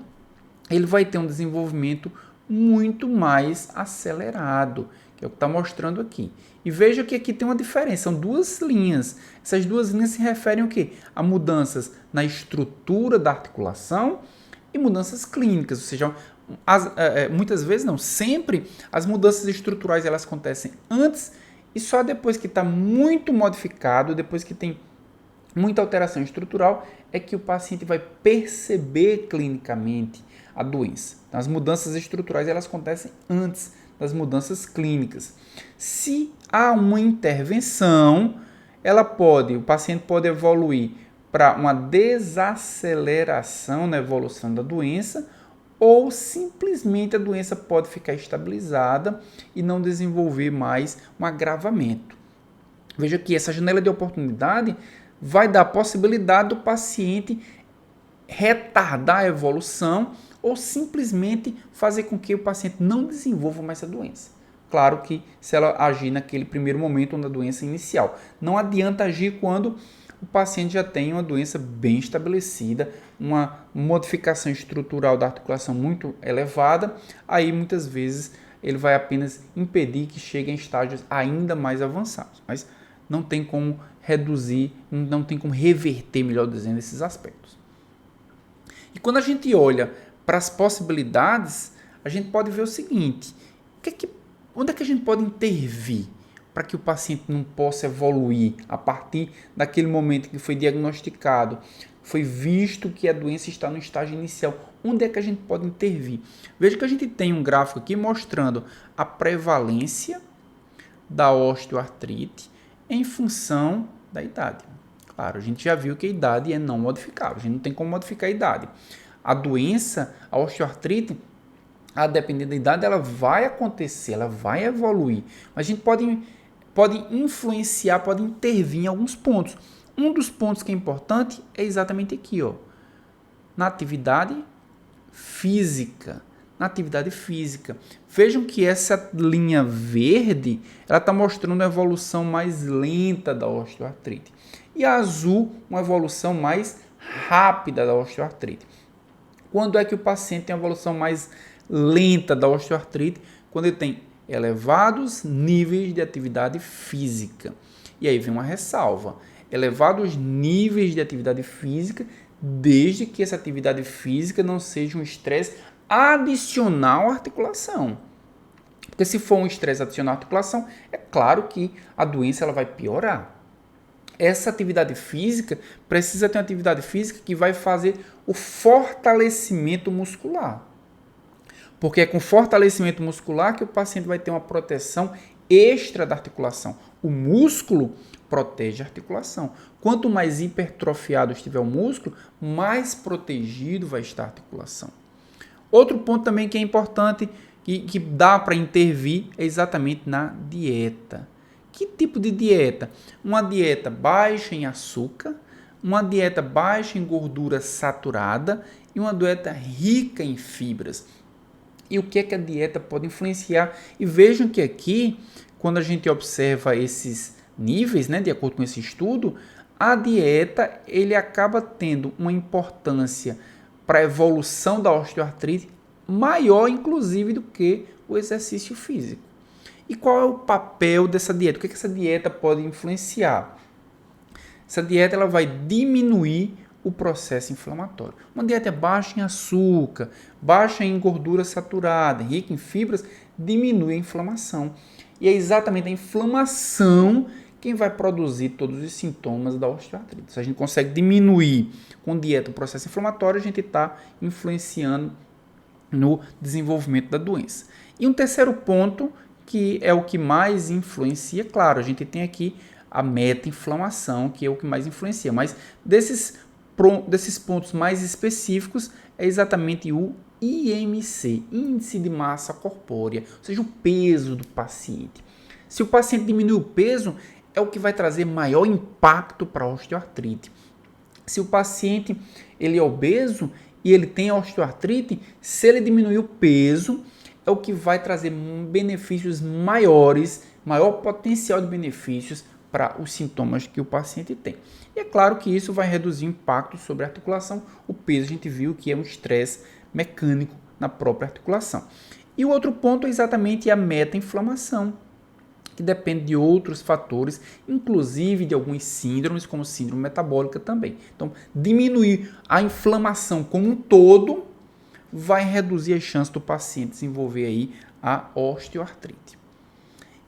Speaker 1: ele vai ter um desenvolvimento muito mais acelerado, que é o que está mostrando aqui. E veja que aqui tem uma diferença, são duas linhas. Essas duas linhas se referem ao quê? A mudanças na estrutura da articulação e mudanças clínicas, ou seja, muitas vezes não, sempre as mudanças estruturais elas acontecem antes e só depois que está muito modificado, depois que tem muita alteração estrutural, é que o paciente vai perceber clinicamente a doença. Então, as mudanças estruturais elas acontecem antes das mudanças clínicas. Se há uma intervenção, o paciente pode evoluir para uma desaceleração na evolução da doença, ou simplesmente a doença pode ficar estabilizada e não desenvolver mais um agravamento. Veja que essa janela de oportunidade vai dar a possibilidade do paciente retardar a evolução ou simplesmente fazer com que o paciente não desenvolva mais essa doença. Claro que se ela agir naquele primeiro momento da doença inicial. Não adianta agir quando o paciente já tem uma doença bem estabelecida, uma modificação estrutural da articulação muito elevada, aí muitas vezes ele vai apenas impedir que chegue em estágios ainda mais avançados. Mas não tem como reduzir, não tem como reverter, melhor dizendo, esses aspectos. E quando a gente olha para as possibilidades, a gente pode ver o seguinte, onde é que a gente pode intervir para que o paciente não possa evoluir a partir daquele momento que foi diagnosticado, foi visto que a doença está no estágio inicial? Onde é que a gente pode intervir? Veja que a gente tem um gráfico aqui mostrando a prevalência da osteoartrite em função da idade. Claro, a gente já viu que a idade é não modificável, a gente não tem como modificar a idade. A doença, a osteoartrite, a depender da idade, ela vai acontecer, ela vai evoluir. Mas a gente pode influenciar, pode intervir em alguns pontos. Um dos pontos que é importante é exatamente aqui, na atividade física. Na atividade física. Vejam que essa linha verde, ela está mostrando uma evolução mais lenta da osteoartrite. E a azul, uma evolução mais rápida da osteoartrite. Quando é que o paciente tem uma evolução mais lenta da osteoartrite? Quando ele tem elevados níveis de atividade física. E aí vem uma ressalva. Elevados níveis de atividade física, desde que essa atividade física não seja um estresse adicional à articulação. Porque se for um estresse adicional à articulação, é claro que a doença ela vai piorar. Essa atividade física precisa ter uma atividade física que vai fazer o fortalecimento muscular. Porque é com fortalecimento muscular que o paciente vai ter uma proteção extra da articulação. O músculo protege a articulação. Quanto mais hipertrofiado estiver o músculo, mais protegido vai estar a articulação. Outro ponto também que é importante e que dá para intervir é exatamente na dieta. Que tipo de dieta? Uma dieta baixa em açúcar, uma dieta baixa em gordura saturada e uma dieta rica em fibras. E o que é que a dieta pode influenciar? E vejam que aqui, quando a gente observa esses níveis, de acordo com esse estudo, a dieta ele acaba tendo uma importância para a evolução da osteoartrite maior, inclusive, do que o exercício físico. E qual é o papel dessa dieta? O que essa dieta pode influenciar? Essa dieta ela vai diminuir o processo inflamatório. Uma dieta baixa em açúcar, baixa em gordura saturada, rica em fibras, diminui a inflamação. E é exatamente a inflamação quem vai produzir todos os sintomas da osteoartrite. Se a gente consegue diminuir com dieta o processo inflamatório, a gente está influenciando no desenvolvimento da doença. E um terceiro ponto, que é o que mais influencia, claro, a gente tem aqui a meta-inflamação, que é o que mais influencia, mas desses pontos mais específicos é exatamente o IMC, Índice de Massa Corpórea, ou seja, o peso do paciente. Se o paciente diminui o peso, é o que vai trazer maior impacto para a osteoartrite. Se o paciente ele é obeso e ele tem osteoartrite, se ele diminuir o peso, é o que vai trazer benefícios maiores, maior potencial de benefícios para os sintomas que o paciente tem. E é claro que isso vai reduzir o impacto sobre a articulação. O peso a gente viu que é um estresse mecânico na própria articulação. E o outro ponto é exatamente a meta-inflamação, que depende de outros fatores, inclusive de algumas síndromes, como síndrome metabólica também. Então, diminuir a inflamação como um todo vai reduzir as chances do paciente desenvolver aí a osteoartrite.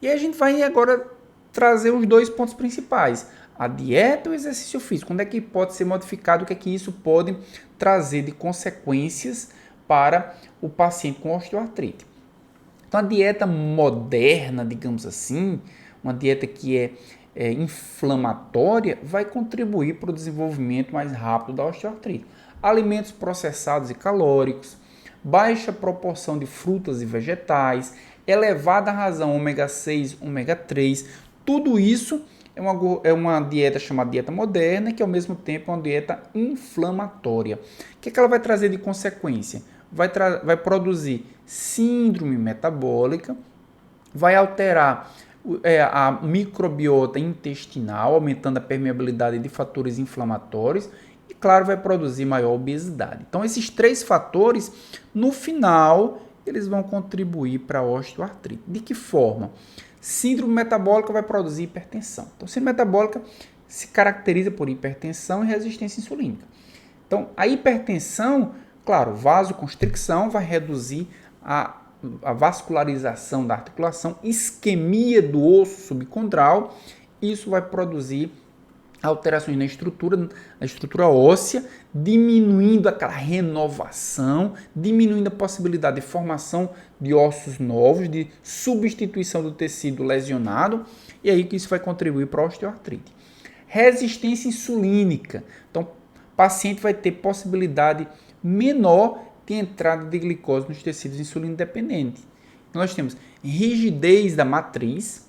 Speaker 1: E aí a gente vai agora trazer os dois pontos principais, a dieta e o exercício físico. Onde é que pode ser modificado, o que é que isso pode trazer de consequências para o paciente com osteoartrite. Então, a dieta moderna, digamos assim, uma dieta que é inflamatória, vai contribuir para o desenvolvimento mais rápido da osteoartrite. Alimentos processados e calóricos, baixa proporção de frutas e vegetais, elevada razão ômega 6, ômega 3, tudo isso é uma dieta chamada dieta moderna, que ao mesmo tempo é uma dieta inflamatória. O que ela vai trazer de consequência? Vai produzir síndrome metabólica, vai alterar a microbiota intestinal, aumentando a permeabilidade de fatores inflamatórios e, claro, vai produzir maior obesidade. Então, esses três fatores, no final, eles vão contribuir para a osteoartrite. De que forma? Síndrome metabólica vai produzir hipertensão. Então, síndrome metabólica se caracteriza por hipertensão e resistência insulínica. Então, a hipertensão, claro, vasoconstricção vai reduzir a vascularização da articulação, isquemia do osso subcondral, isso vai produzir alterações na estrutura óssea, diminuindo aquela renovação, diminuindo a possibilidade de formação de ossos novos, de substituição do tecido lesionado, e aí que isso vai contribuir para a osteoartrite. Resistência insulínica. Então, o paciente vai ter possibilidade menor de entrada de glicose nos tecidos insulino dependentes. Nós temos rigidez da matriz,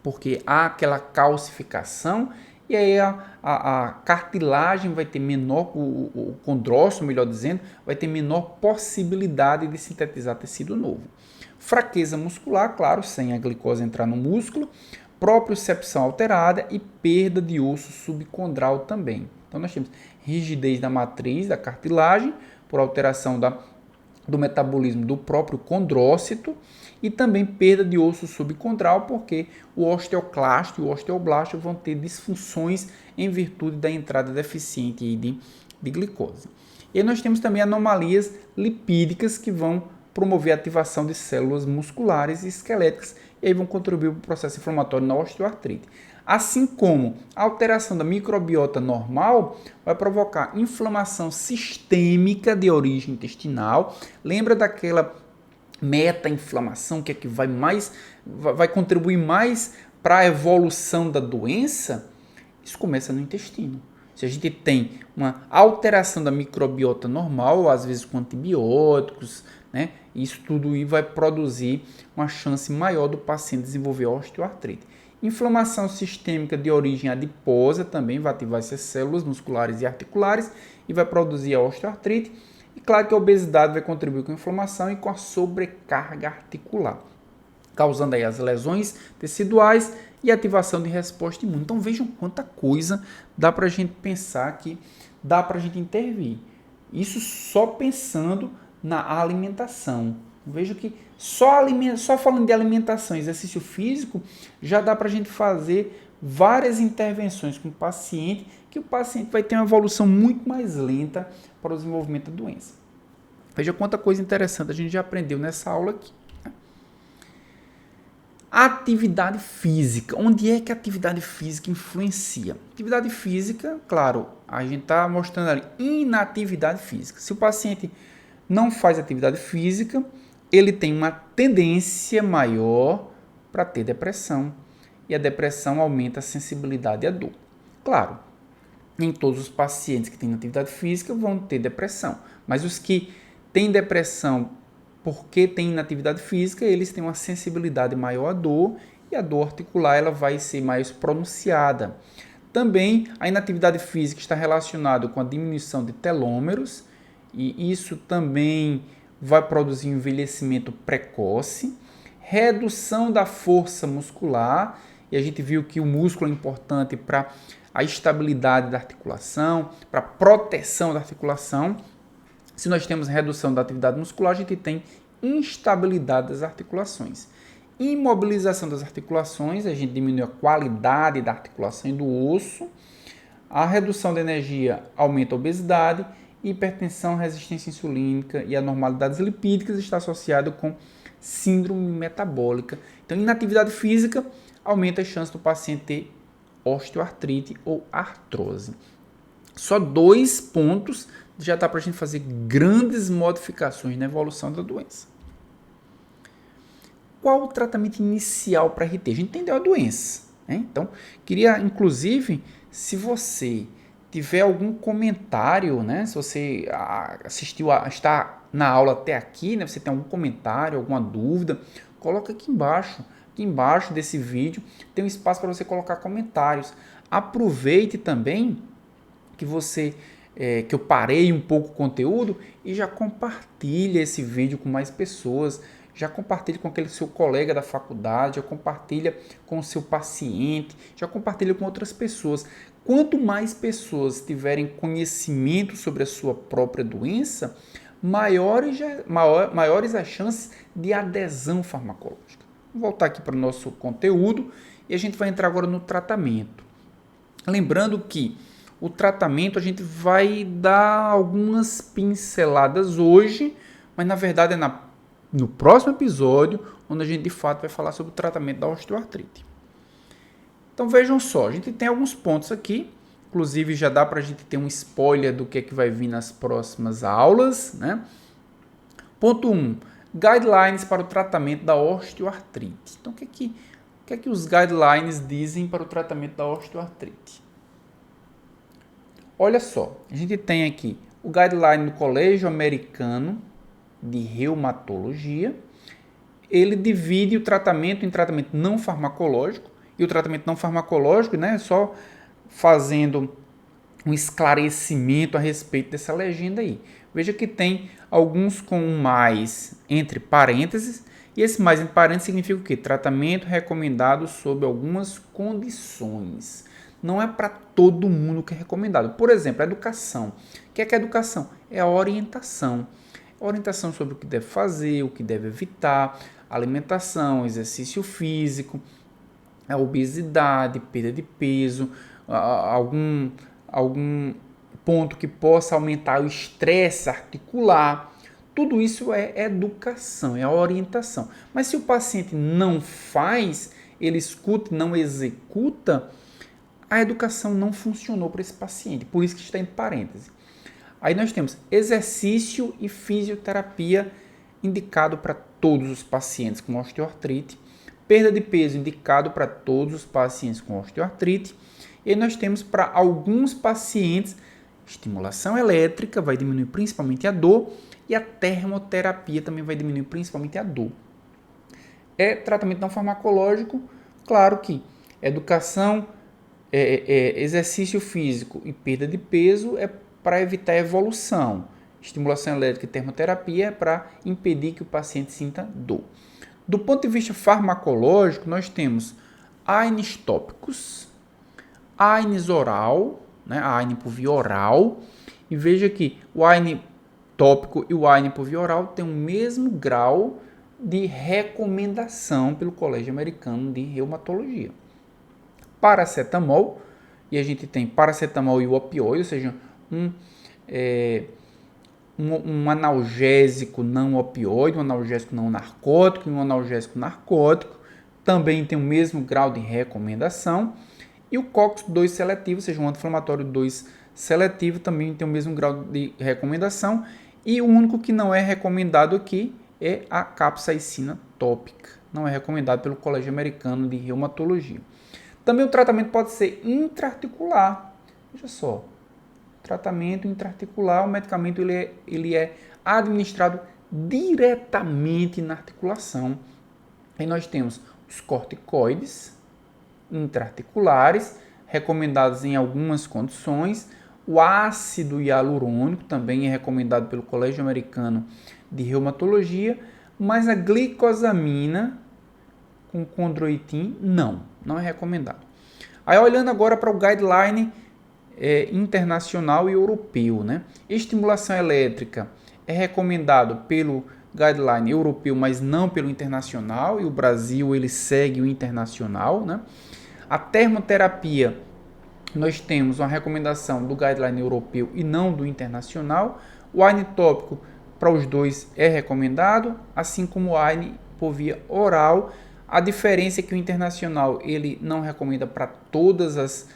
Speaker 1: porque há aquela calcificação, e aí a cartilagem vai ter menor, o condrócito, melhor dizendo, vai ter menor possibilidade de sintetizar tecido novo. Fraqueza muscular, claro, sem a glicose entrar no músculo, propriocepção alterada e perda de osso subcondral também. Então nós temos rigidez da matriz, da cartilagem, por alteração do metabolismo do próprio condrócito, e também perda de osso subcondral, porque o osteoclasto e o osteoblasto vão ter disfunções em virtude da entrada deficiente de glicose. E aí nós temos também anomalias lipídicas que vão promover a ativação de células musculares e esqueléticas e aí vão contribuir para o processo inflamatório na osteoartrite. Assim como a alteração da microbiota normal vai provocar inflamação sistêmica de origem intestinal. Lembra daquela meta-inflamação que é que vai contribuir mais para a evolução da doença? Isso começa no intestino. Se a gente tem uma alteração da microbiota normal, às vezes com antibióticos, né, isso tudo aí vai produzir uma chance maior do paciente desenvolver osteoartrite. Inflamação sistêmica de origem adiposa também vai ativar essas células musculares e articulares e vai produzir a osteoartrite. E claro que a obesidade vai contribuir com a inflamação e com a sobrecarga articular, causando aí as lesões teciduais e ativação de resposta imune. Então vejam quanta coisa dá para a gente pensar que dá para a gente intervir. Isso só pensando na alimentação. Vejo que só falando de alimentação e exercício físico já dá para a gente fazer várias intervenções com o paciente, que o paciente vai ter uma evolução muito mais lenta para o desenvolvimento da doença. Veja quanta coisa interessante a gente já aprendeu nessa aula aqui. Atividade física. Onde é que a atividade física influencia? Atividade física, claro, a gente está mostrando ali inatividade física. Se o paciente não faz atividade física, ele tem uma tendência maior para ter depressão. E a depressão aumenta a sensibilidade à dor. Claro, nem todos os pacientes que têm atividade física vão ter depressão, mas os que têm depressão porque têm inatividade física, eles têm uma sensibilidade maior à dor e a dor articular ela vai ser mais pronunciada. Também a inatividade física está relacionada com a diminuição de telômeros e isso também vai produzir um envelhecimento precoce, redução da força muscular, e a gente viu que o músculo é importante para a estabilidade da articulação, para a proteção da articulação. Se nós temos redução da atividade muscular, a gente tem instabilidade das articulações. Imobilização das articulações, a gente diminui a qualidade da articulação e do osso. A redução da energia aumenta a obesidade. Hipertensão, resistência insulínica e anormalidades lipídicas está associado com síndrome metabólica. Então, inatividade física aumenta a chance do paciente ter osteoartrite ou artrose. Só 2 pontos já dá para a gente fazer grandes modificações na evolução da doença. Qual o tratamento inicial para RT? A gente entendeu a doença, né? Então, queria, inclusive, se você tiver algum comentário, né? Se você está na aula até aqui, né? Você tem algum comentário, alguma dúvida, coloca aqui embaixo. Aqui embaixo desse vídeo tem um espaço para você colocar comentários. Aproveite também que eu parei um pouco o conteúdo e já compartilha esse vídeo com mais pessoas. Já compartilhe com aquele seu colega da faculdade, já compartilha com o seu paciente, já compartilha com outras pessoas. Quanto mais pessoas tiverem conhecimento sobre a sua própria doença, maiores as chances de adesão farmacológica. Vou voltar aqui para o nosso conteúdo e a gente vai entrar agora no tratamento. Lembrando que o tratamento a gente vai dar algumas pinceladas hoje, mas na verdade é no próximo episódio onde a gente de fato vai falar sobre o tratamento da osteoartrite. Então vejam só, a gente tem alguns pontos aqui, inclusive já dá para a gente ter um spoiler do que é que vai vir nas próximas aulas, né? Ponto 1, guidelines para o tratamento da osteoartrite. Então o que é que os guidelines dizem para o tratamento da osteoartrite? Olha só, a gente tem aqui o guideline do Colégio Americano de Reumatologia. Ele divide o tratamento em tratamento não farmacológico, e o tratamento não farmacológico, né, só fazendo um esclarecimento a respeito dessa legenda aí. Veja que tem alguns com um mais entre parênteses, e esse mais entre parênteses significa o quê? Tratamento recomendado sob algumas condições. Não é para todo mundo que é recomendado. Por exemplo, a educação. O que é a educação? É a orientação. Orientação sobre o que deve fazer, o que deve evitar, alimentação, exercício físico, a obesidade, perda de peso, algum ponto que possa aumentar o estresse articular. Tudo isso é educação, é a orientação. Mas se o paciente não faz, ele escuta e não executa, a educação não funcionou para esse paciente, por isso que está em parêntese. Aí nós temos exercício e fisioterapia indicado para todos os pacientes com osteoartrite, perda de peso indicado para todos os pacientes com osteoartrite, e aí nós temos para alguns pacientes estimulação elétrica, vai diminuir principalmente a dor, e a termoterapia também vai diminuir principalmente a dor. É tratamento não farmacológico, claro que educação, exercício físico e perda de peso é para evitar a evolução. Estimulação elétrica e termoterapia é para impedir que o paciente sinta dor. Do ponto de vista farmacológico, nós temos AINES tópicos, AINES oral, né, a AINE por via oral, e veja que o AINE tópico e o AINE por via oral têm o mesmo grau de recomendação pelo Colégio Americano de Reumatologia. Paracetamol, e a gente tem paracetamol e o opioide, ou seja, um analgésico não opioide, um analgésico não narcótico e um analgésico narcótico. também tem o mesmo grau de recomendação. E o COX-2 seletivo, ou seja, um anti-inflamatório 2 seletivo, também tem o mesmo grau de recomendação. E o único que não é recomendado aqui é a capsaicina tópica. Não é recomendado pelo Colégio Americano de Reumatologia. Também o tratamento pode ser intraarticular. Veja só, tratamento intraarticular, o medicamento ele é administrado diretamente na articulação. Aí nós temos os corticoides intraarticulares, recomendados em algumas condições. O ácido hialurônico também é recomendado pelo Colégio Americano de Reumatologia, mas a glicosamina com condroitin não é recomendado. Aí olhando agora para o guideline internacional e europeu, né? Estimulação elétrica é recomendado pelo guideline europeu, mas não pelo internacional, e o Brasil ele segue o internacional, né? A termoterapia, nós temos uma recomendação do guideline europeu e não do internacional. O AINE tópico para os dois é recomendado, assim como o AINE por via oral. A diferença é que o internacional ele não recomenda para todas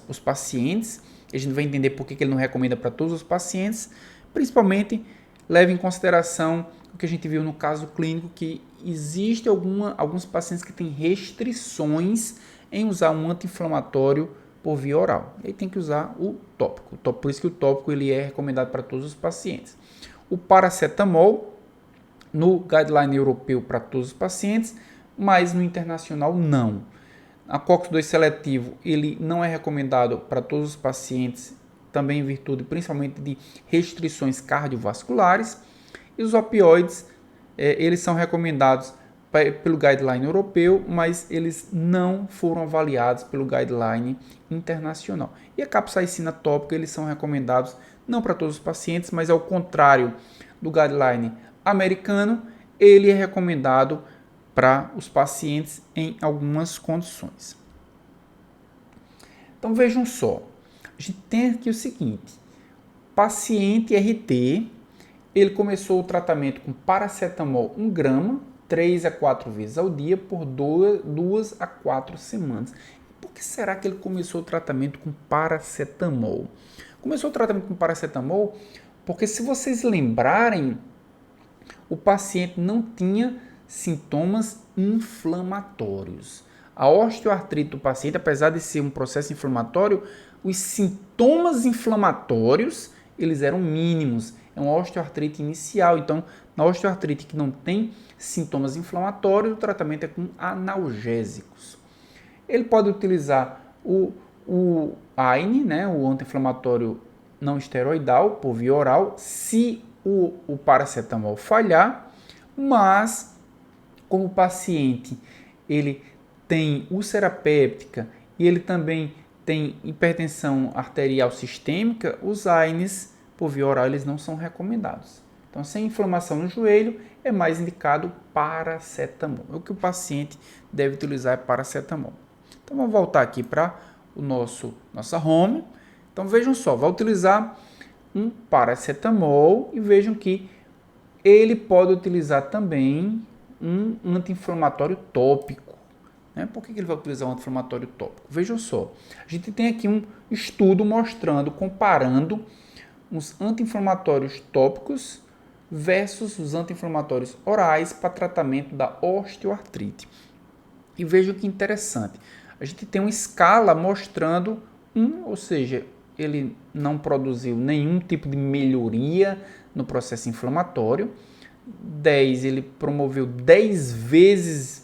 Speaker 1: os pacientes. A gente vai entender por que ele não recomenda para todos os pacientes. Principalmente, leve em consideração o que a gente viu no caso clínico, que existe alguns pacientes que têm restrições em usar um anti-inflamatório por via oral. E aí tem que usar o tópico. Por isso que o tópico ele é recomendado para todos os pacientes. O paracetamol, no guideline europeu para todos os pacientes, mas no internacional não. A COX-2 seletivo ele não é recomendado para todos os pacientes, também em virtude principalmente de restrições cardiovasculares. E os opioides, eles são recomendados pelo guideline europeu, mas eles não foram avaliados pelo guideline internacional. E a capsaicina tópica, eles são recomendados não para todos os pacientes, mas ao contrário do guideline americano, ele é recomendado para os pacientes em algumas condições. Então vejam só, a gente tem aqui o seguinte, paciente RT, ele começou o tratamento com paracetamol 1 grama, 3 a 4 vezes ao dia, por 2 a 4 semanas. Por que será que ele começou o tratamento com paracetamol? Começou o tratamento com paracetamol porque, se vocês lembrarem, o paciente não tinha sintomas inflamatórios. A osteoartrite do paciente, apesar de ser um processo inflamatório, os sintomas inflamatórios eles eram mínimos. É uma osteoartrite inicial. Então, na osteoartrite que não tem sintomas inflamatórios, o tratamento é com analgésicos. Ele pode utilizar o AINE, né, o anti-inflamatório não esteroidal, por via oral, se o paracetamol falhar, mas como o paciente ele tem úlcera péptica e ele também tem hipertensão arterial sistêmica, os AINES por via oral eles não são recomendados. Então, sem inflamação no joelho, é mais indicado paracetamol. O que o paciente deve utilizar é paracetamol. Então, vamos voltar aqui para nossa home. Então, vejam só, vai utilizar um paracetamol e vejam que ele pode utilizar também um anti-inflamatório tópico. Né? Por que ele vai utilizar um anti-inflamatório tópico? Vejam só, a gente tem aqui um estudo mostrando, comparando os anti-inflamatórios tópicos versus os anti-inflamatórios orais para tratamento da osteoartrite. E vejam que interessante, a gente tem uma escala mostrando ou seja, ele não produziu nenhum tipo de melhoria no processo inflamatório. 10, ele promoveu 10 vezes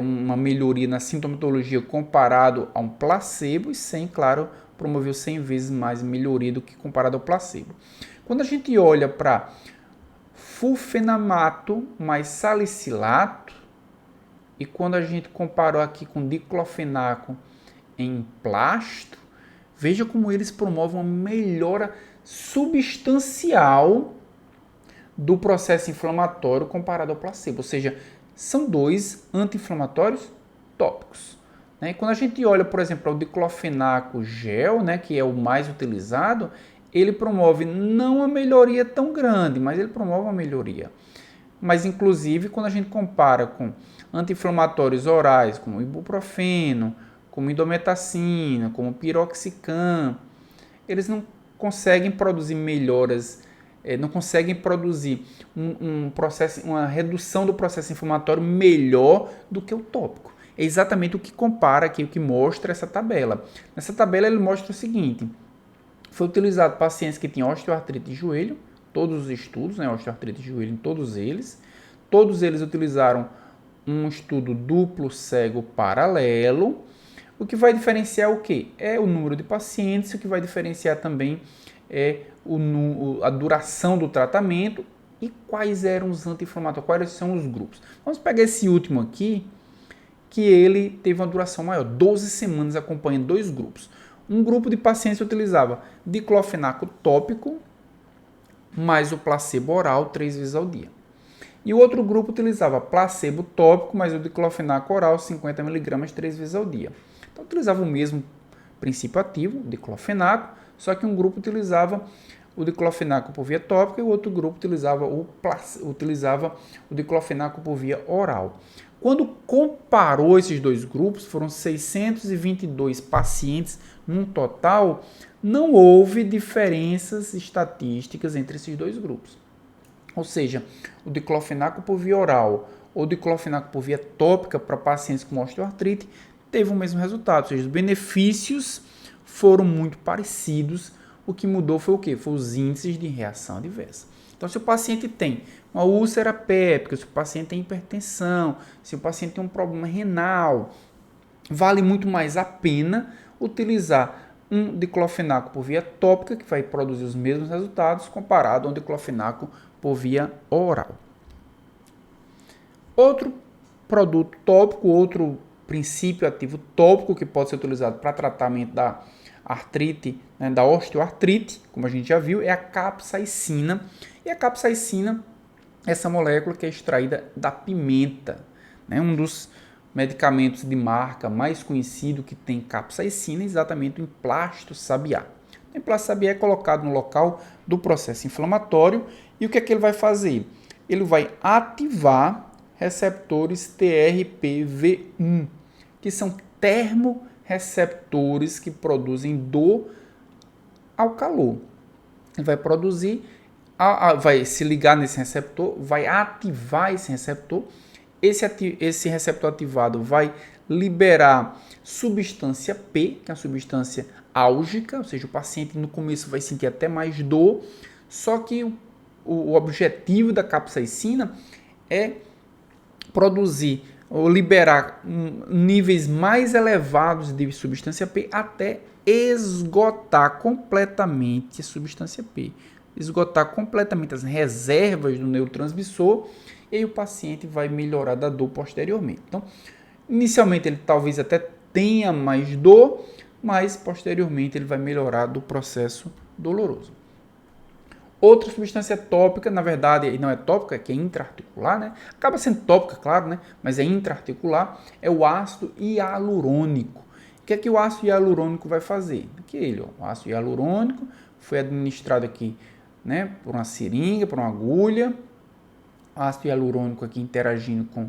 Speaker 1: uma melhoria na sintomatologia comparado a um placebo, e 100, claro, promoveu 100 vezes mais melhoria do que comparado ao placebo. Quando a gente olha para fulfenamato mais salicilato, e quando a gente comparou aqui com diclofenaco em plasto, veja como eles promovem uma melhora substancial do processo inflamatório comparado ao placebo. Ou seja, são dois anti-inflamatórios tópicos. Né? E quando a gente olha, por exemplo, o diclofenaco gel, né, que é o mais utilizado, ele promove não uma melhoria tão grande, mas ele promove uma melhoria. mas inclusive quando a gente compara com anti-inflamatórios orais, como ibuprofeno, como indometacina, como piroxicam, eles não conseguem produzir melhoras, não conseguem produzir uma redução do processo inflamatório melhor do que o tópico. É exatamente o que compara aqui, o que mostra essa tabela. Nessa tabela ele mostra o seguinte: foi utilizado pacientes que tinham osteoartrite de joelho, todos os estudos, né, osteoartrite de joelho em todos eles utilizaram um estudo duplo cego paralelo. O que vai diferenciar o quê? É o número de pacientes, o que vai diferenciar também é a duração do tratamento e quais eram os anti-inflamatórios, quais são os grupos. Vamos pegar esse último aqui, que ele teve uma duração maior, 12 semanas acompanhando 2 grupos. Um grupo de pacientes utilizava diclofenaco tópico mais o placebo oral 3 vezes ao dia. E o outro grupo utilizava placebo tópico mais o diclofenaco oral 50 mg 3 vezes ao dia. Então utilizava o mesmo princípio ativo, o diclofenaco, só que um grupo utilizava o diclofenaco por via tópica e o outro grupo utilizava o diclofenaco por via oral. Quando comparou esses 2 grupos, foram 622 pacientes num total, não houve diferenças estatísticas entre esses 2 grupos. Ou seja, o diclofenaco por via oral ou diclofenaco por via tópica para pacientes com osteoartrite teve o mesmo resultado, ou seja, os benefícios foram muito parecidos. O que mudou foi o quê? Foi os índices de reação adversa. Então, se o paciente tem uma úlcera péptica, se o paciente tem hipertensão, se o paciente tem um problema renal, vale muito mais a pena utilizar um diclofenaco por via tópica, que vai produzir os mesmos resultados, comparado a um diclofenaco por via oral. Outro produto tópico, outro princípio ativo tópico que pode ser utilizado para tratamento da artrite, né, da osteoartrite, como a gente já viu, é a capsaicina. E a capsaicina é essa molécula que é extraída da pimenta, né, um dos medicamentos de marca mais conhecido que tem capsaicina, exatamente o emplasto sabiá. O emplasto sabiá é colocado no local do processo inflamatório e o que é que ele vai fazer? Ele vai ativar receptores TRPV1, que são termorreceptores que produzem dor ao calor. Ele vai produzir, vai se ligar nesse receptor, vai ativar esse receptor. Esse receptor ativado vai liberar substância P, que é a substância álgica, ou seja, o paciente no começo vai sentir até mais dor, só que o objetivo da capsaicina é produzir ou liberar níveis mais elevados de substância P até esgotar completamente a substância P, esgotar completamente as reservas do neurotransmissor, e aí o paciente vai melhorar da dor posteriormente. Então, inicialmente ele talvez até tenha mais dor, mas posteriormente ele vai melhorar do processo doloroso. Outra substância tópica, na verdade, não é tópica, que é intraarticular, né? Acaba sendo tópica, claro, né? Mas é intraarticular, é o ácido hialurônico. O que é que o ácido hialurônico vai fazer? O ácido hialurônico foi administrado aqui, né, por uma seringa, por uma agulha. O ácido hialurônico aqui interagindo com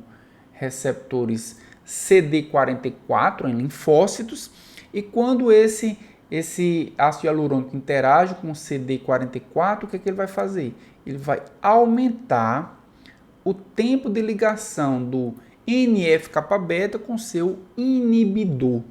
Speaker 1: receptores CD44 em linfócitos. E quando esse ácido hialurônico interage com o CD44, o que é que ele vai fazer? Ele vai aumentar o tempo de ligação do NF-κB com seu inibidor.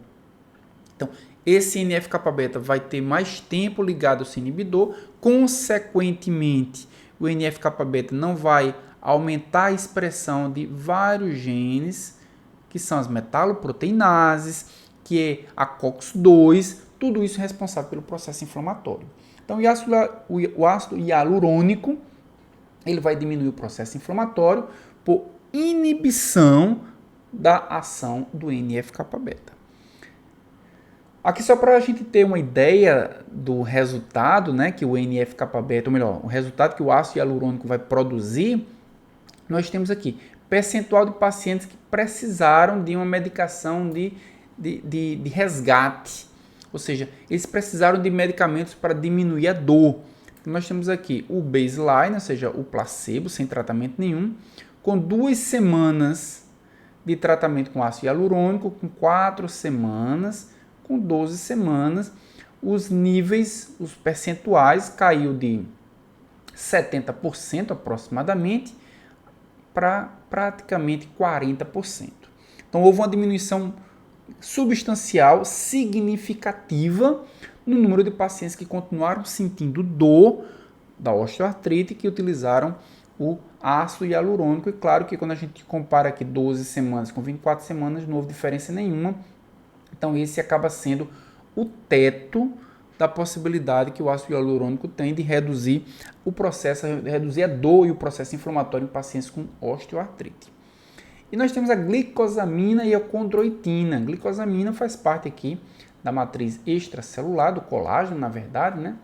Speaker 1: Então, esse NF-κB vai ter mais tempo ligado ao seu inibidor, consequentemente, o NF-κB não vai aumentar a expressão de vários genes, que são as metaloproteinases, que é a COX-2, tudo isso é responsável pelo processo inflamatório. Então, o ácido hialurônico ele vai diminuir o processo inflamatório por inibição da ação do NF-κB. Aqui só para a gente ter uma ideia do resultado, né, que o NF-κB, ou melhor, o resultado que o ácido hialurônico vai produzir, nós temos aqui percentual de pacientes que precisaram de uma medicação de resgate. Ou seja, eles precisaram de medicamentos para diminuir a dor. Nós temos aqui o baseline, ou seja, o placebo, sem tratamento nenhum, com 2 semanas de tratamento com ácido hialurônico, com 4 semanas, com 12 semanas, os níveis, os percentuais caiu de 70% aproximadamente para praticamente 40%. Então houve uma diminuição substancial, significativa no número de pacientes que continuaram sentindo dor da osteoartrite que utilizaram o ácido hialurônico. E claro que quando a gente compara aqui 12 semanas com 24 semanas, não houve diferença nenhuma. Então esse acaba sendo o teto da possibilidade que o ácido hialurônico tem de reduzir o processo, reduzir a dor e o processo inflamatório em pacientes com osteoartrite. E nós temos a glicosamina e a condroitina. A glicosamina faz parte aqui da matriz extracelular, do colágeno, na verdade, né?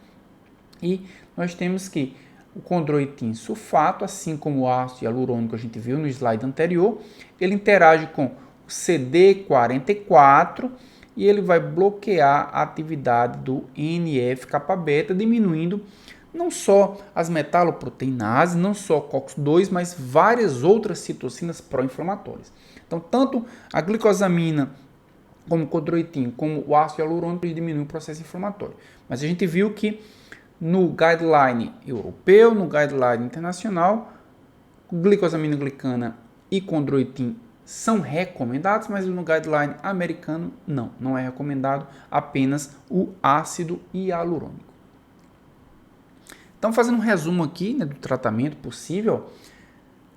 Speaker 1: E nós temos que o condroitin sulfato, assim como o ácido hialurônico que a gente viu no slide anterior, ele interage com o CD44 e ele vai bloquear a atividade do NF-kappa-beta, diminuindo não só as metaloproteinases, não só COX-2, mas várias outras citocinas pró-inflamatórias. Então, tanto a glicosamina como o condroitin, como o ácido hialurônico, ele diminui o processo inflamatório. Mas a gente viu que no guideline europeu, no guideline internacional, glicosamina glicana e condroitin são recomendados, mas no guideline americano não é recomendado, apenas o ácido hialurônico. Então, fazendo um resumo aqui, né, do tratamento possível,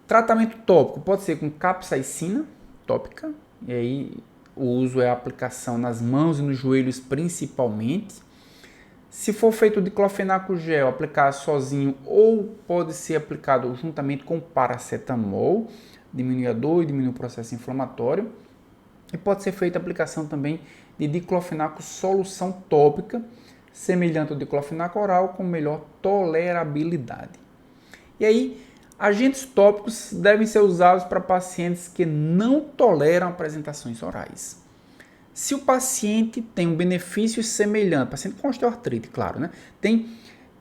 Speaker 1: tratamento tópico pode ser com capsaicina tópica, e aí o uso é a aplicação nas mãos e nos joelhos principalmente. Se for feito de diclofenaco gel, aplicar sozinho ou pode ser aplicado juntamente com paracetamol, diminui a dor e diminui o processo inflamatório. E pode ser feita a aplicação também de diclofenaco solução tópica, semelhante ao diclofenaco oral, com melhor tolerabilidade. E aí, agentes tópicos devem ser usados para pacientes que não toleram apresentações orais. Se o paciente tem um benefício semelhante, paciente com osteoartrite, claro, né? Tem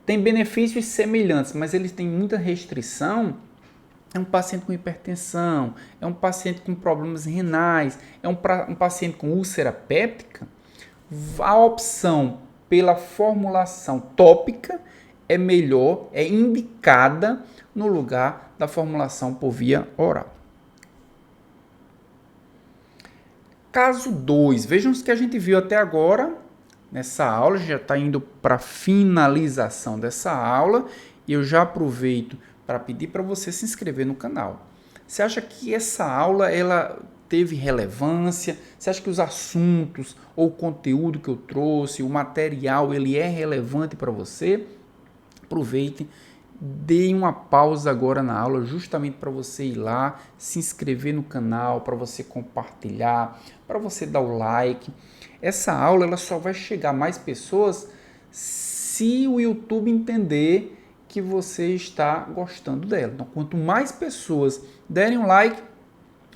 Speaker 1: benefícios semelhantes, mas ele tem muita restrição, é um paciente com hipertensão, é um paciente com problemas renais, é um paciente com úlcera péptica, a opção pela formulação tópica é melhor, é indicada no lugar da formulação por via oral. Caso 2, vejam o que a gente viu até agora nessa aula, já está indo para a finalização dessa aula e eu já aproveito para pedir para você se inscrever no canal. Você acha que essa aula ela teve relevância? Você acha que os assuntos ou o conteúdo que eu trouxe, o material, ele é relevante para você? Aproveite, dê uma pausa agora na aula justamente para você ir lá, se inscrever no canal, para você compartilhar, para você dar o like. Essa aula ela só vai chegar a mais pessoas se o YouTube entender que você está gostando dela. Então, quanto mais pessoas derem um like,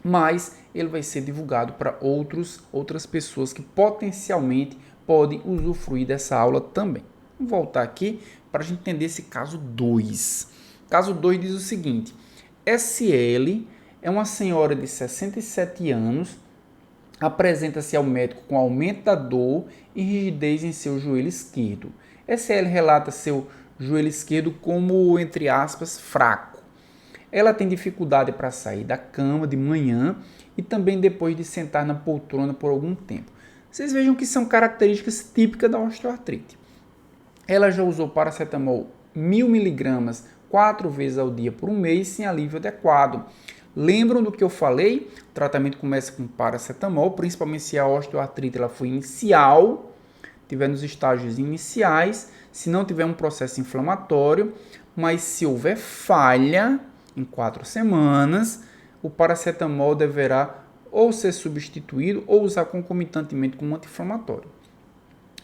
Speaker 1: mais ele vai ser divulgado para outras pessoas que potencialmente podem usufruir dessa aula também. Vamos voltar aqui para a gente entender esse caso 2. Caso 2 diz o seguinte: SL é uma senhora de 67 anos, apresenta-se ao médico com aumento da dor e rigidez em seu joelho esquerdo. SL relata seu joelho esquerdo como, entre aspas, fraco. Ela tem dificuldade para sair da cama de manhã e também depois de sentar na poltrona por algum tempo. Vocês vejam que são características típicas da osteoartrite. Ela já usou paracetamol 1000 mg 4 vezes ao dia por um mês sem alívio adequado. Lembram do que eu falei? O tratamento começa com paracetamol, principalmente se a osteoartrite ela foi inicial, tiver nos estágios iniciais, se não tiver um processo inflamatório, mas se houver falha em 4 semanas, o paracetamol deverá ou ser substituído ou usar concomitantemente com um anti-inflamatório.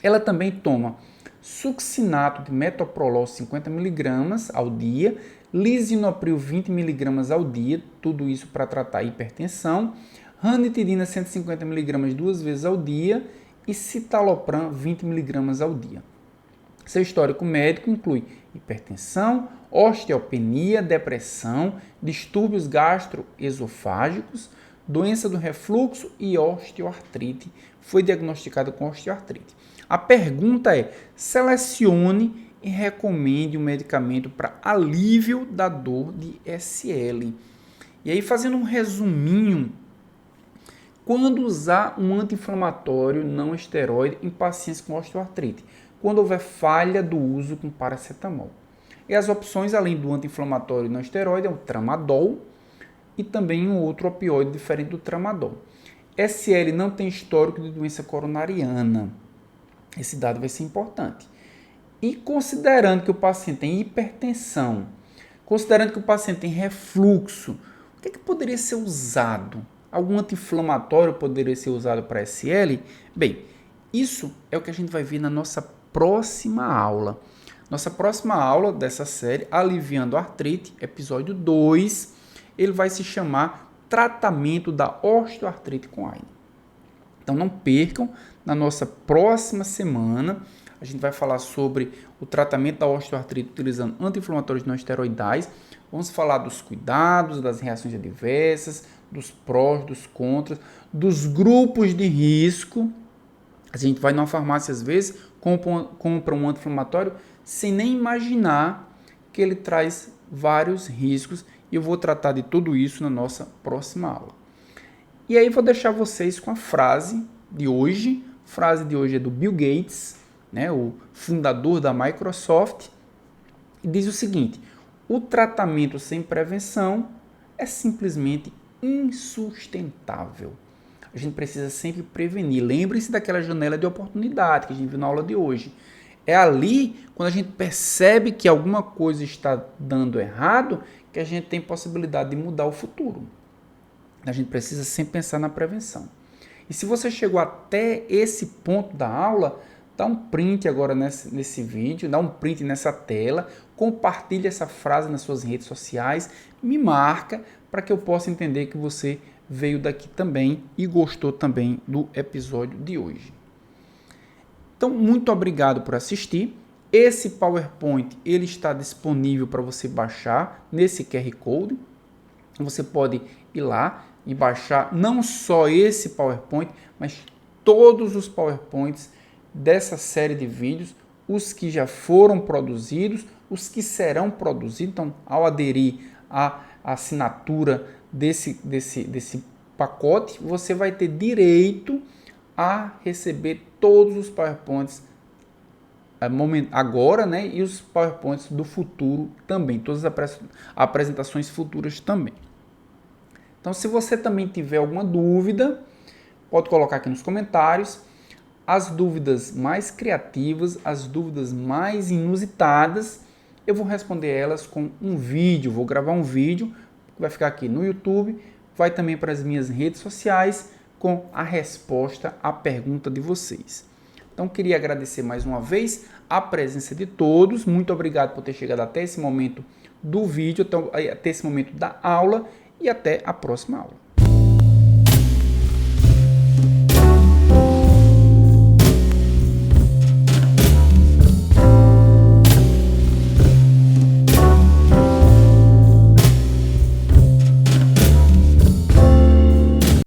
Speaker 1: Ela também toma succinato de metoprolol 50 mg ao dia, lisinopril 20 mg ao dia, tudo isso para tratar hipertensão, ranitidina 150 mg 2 vezes ao dia e citalopram 20 mg ao dia. Seu histórico médico inclui hipertensão, osteopenia, depressão, distúrbios gastroesofágicos, doença do refluxo e osteoartrite. Foi diagnosticado com osteoartrite. A pergunta é: selecione e recomende um medicamento para alívio da dor de SL. E aí, fazendo um resuminho, quando usar um anti-inflamatório não esteroide em pacientes com osteoartrite? Quando houver falha do uso com paracetamol. E as opções, além do anti-inflamatório não esteroide, é o tramadol e também um outro opioide diferente do tramadol. SL não tem histórico de doença coronariana. Esse dado vai ser importante. E considerando que o paciente tem hipertensão, considerando que o paciente tem refluxo, o que poderia ser usado? Algum anti-inflamatório poderia ser usado para SL? Bem, isso é o que a gente vai ver na nossa próxima aula. Nossa próxima aula dessa série, Aliviando a Artrite, episódio 2, ele vai se chamar Tratamento da Osteoartrite com AINE. Então não percam, na nossa próxima semana, a gente vai falar sobre o tratamento da osteoartrite utilizando anti-inflamatórios não esteroidais. Vamos falar dos cuidados, das reações adversas, dos prós, dos contras, dos grupos de risco. A gente vai numa farmácia, às vezes, compra um anti-inflamatório sem nem imaginar que ele traz vários riscos. E eu vou tratar de tudo isso na nossa próxima aula. E aí vou deixar vocês com a frase de hoje. A frase de hoje é do Bill Gates, né, o fundador da Microsoft, e diz o seguinte: o tratamento sem prevenção é simplesmente insustentável. A gente precisa sempre prevenir. Lembre-se daquela janela de oportunidade que a gente viu na aula de hoje. É ali, quando a gente percebe que alguma coisa está dando errado, que a gente tem possibilidade de mudar o futuro. A gente precisa sempre pensar na prevenção. E se você chegou até esse ponto da aula, dá um print agora nesse vídeo, dá um print nessa tela, compartilhe essa frase nas suas redes sociais, me marca para que eu possa entender que você veio daqui também e gostou também do episódio de hoje. Então, muito obrigado por assistir. Esse PowerPoint ele está disponível para você baixar nesse QR Code. Você pode ir lá e baixar não só esse PowerPoint, mas todos os PowerPoints dessa série de vídeos, os que já foram produzidos, os que serão produzidos. Então, ao aderir à assinatura desse pacote, você vai ter direito a receber todos os PowerPoints agora, né, e os PowerPoints do futuro também, todas as apresentações futuras também. Então, se você também tiver alguma dúvida, pode colocar aqui nos comentários. As dúvidas mais criativas, as dúvidas mais inusitadas, eu vou responder elas com um vídeo. Vou gravar um vídeo que vai ficar aqui no YouTube, vai também para as minhas redes sociais com a resposta à pergunta de vocês. Então, queria agradecer mais uma vez a presença de todos. Muito obrigado por ter chegado até esse momento do vídeo, até esse momento da aula, e até a próxima aula.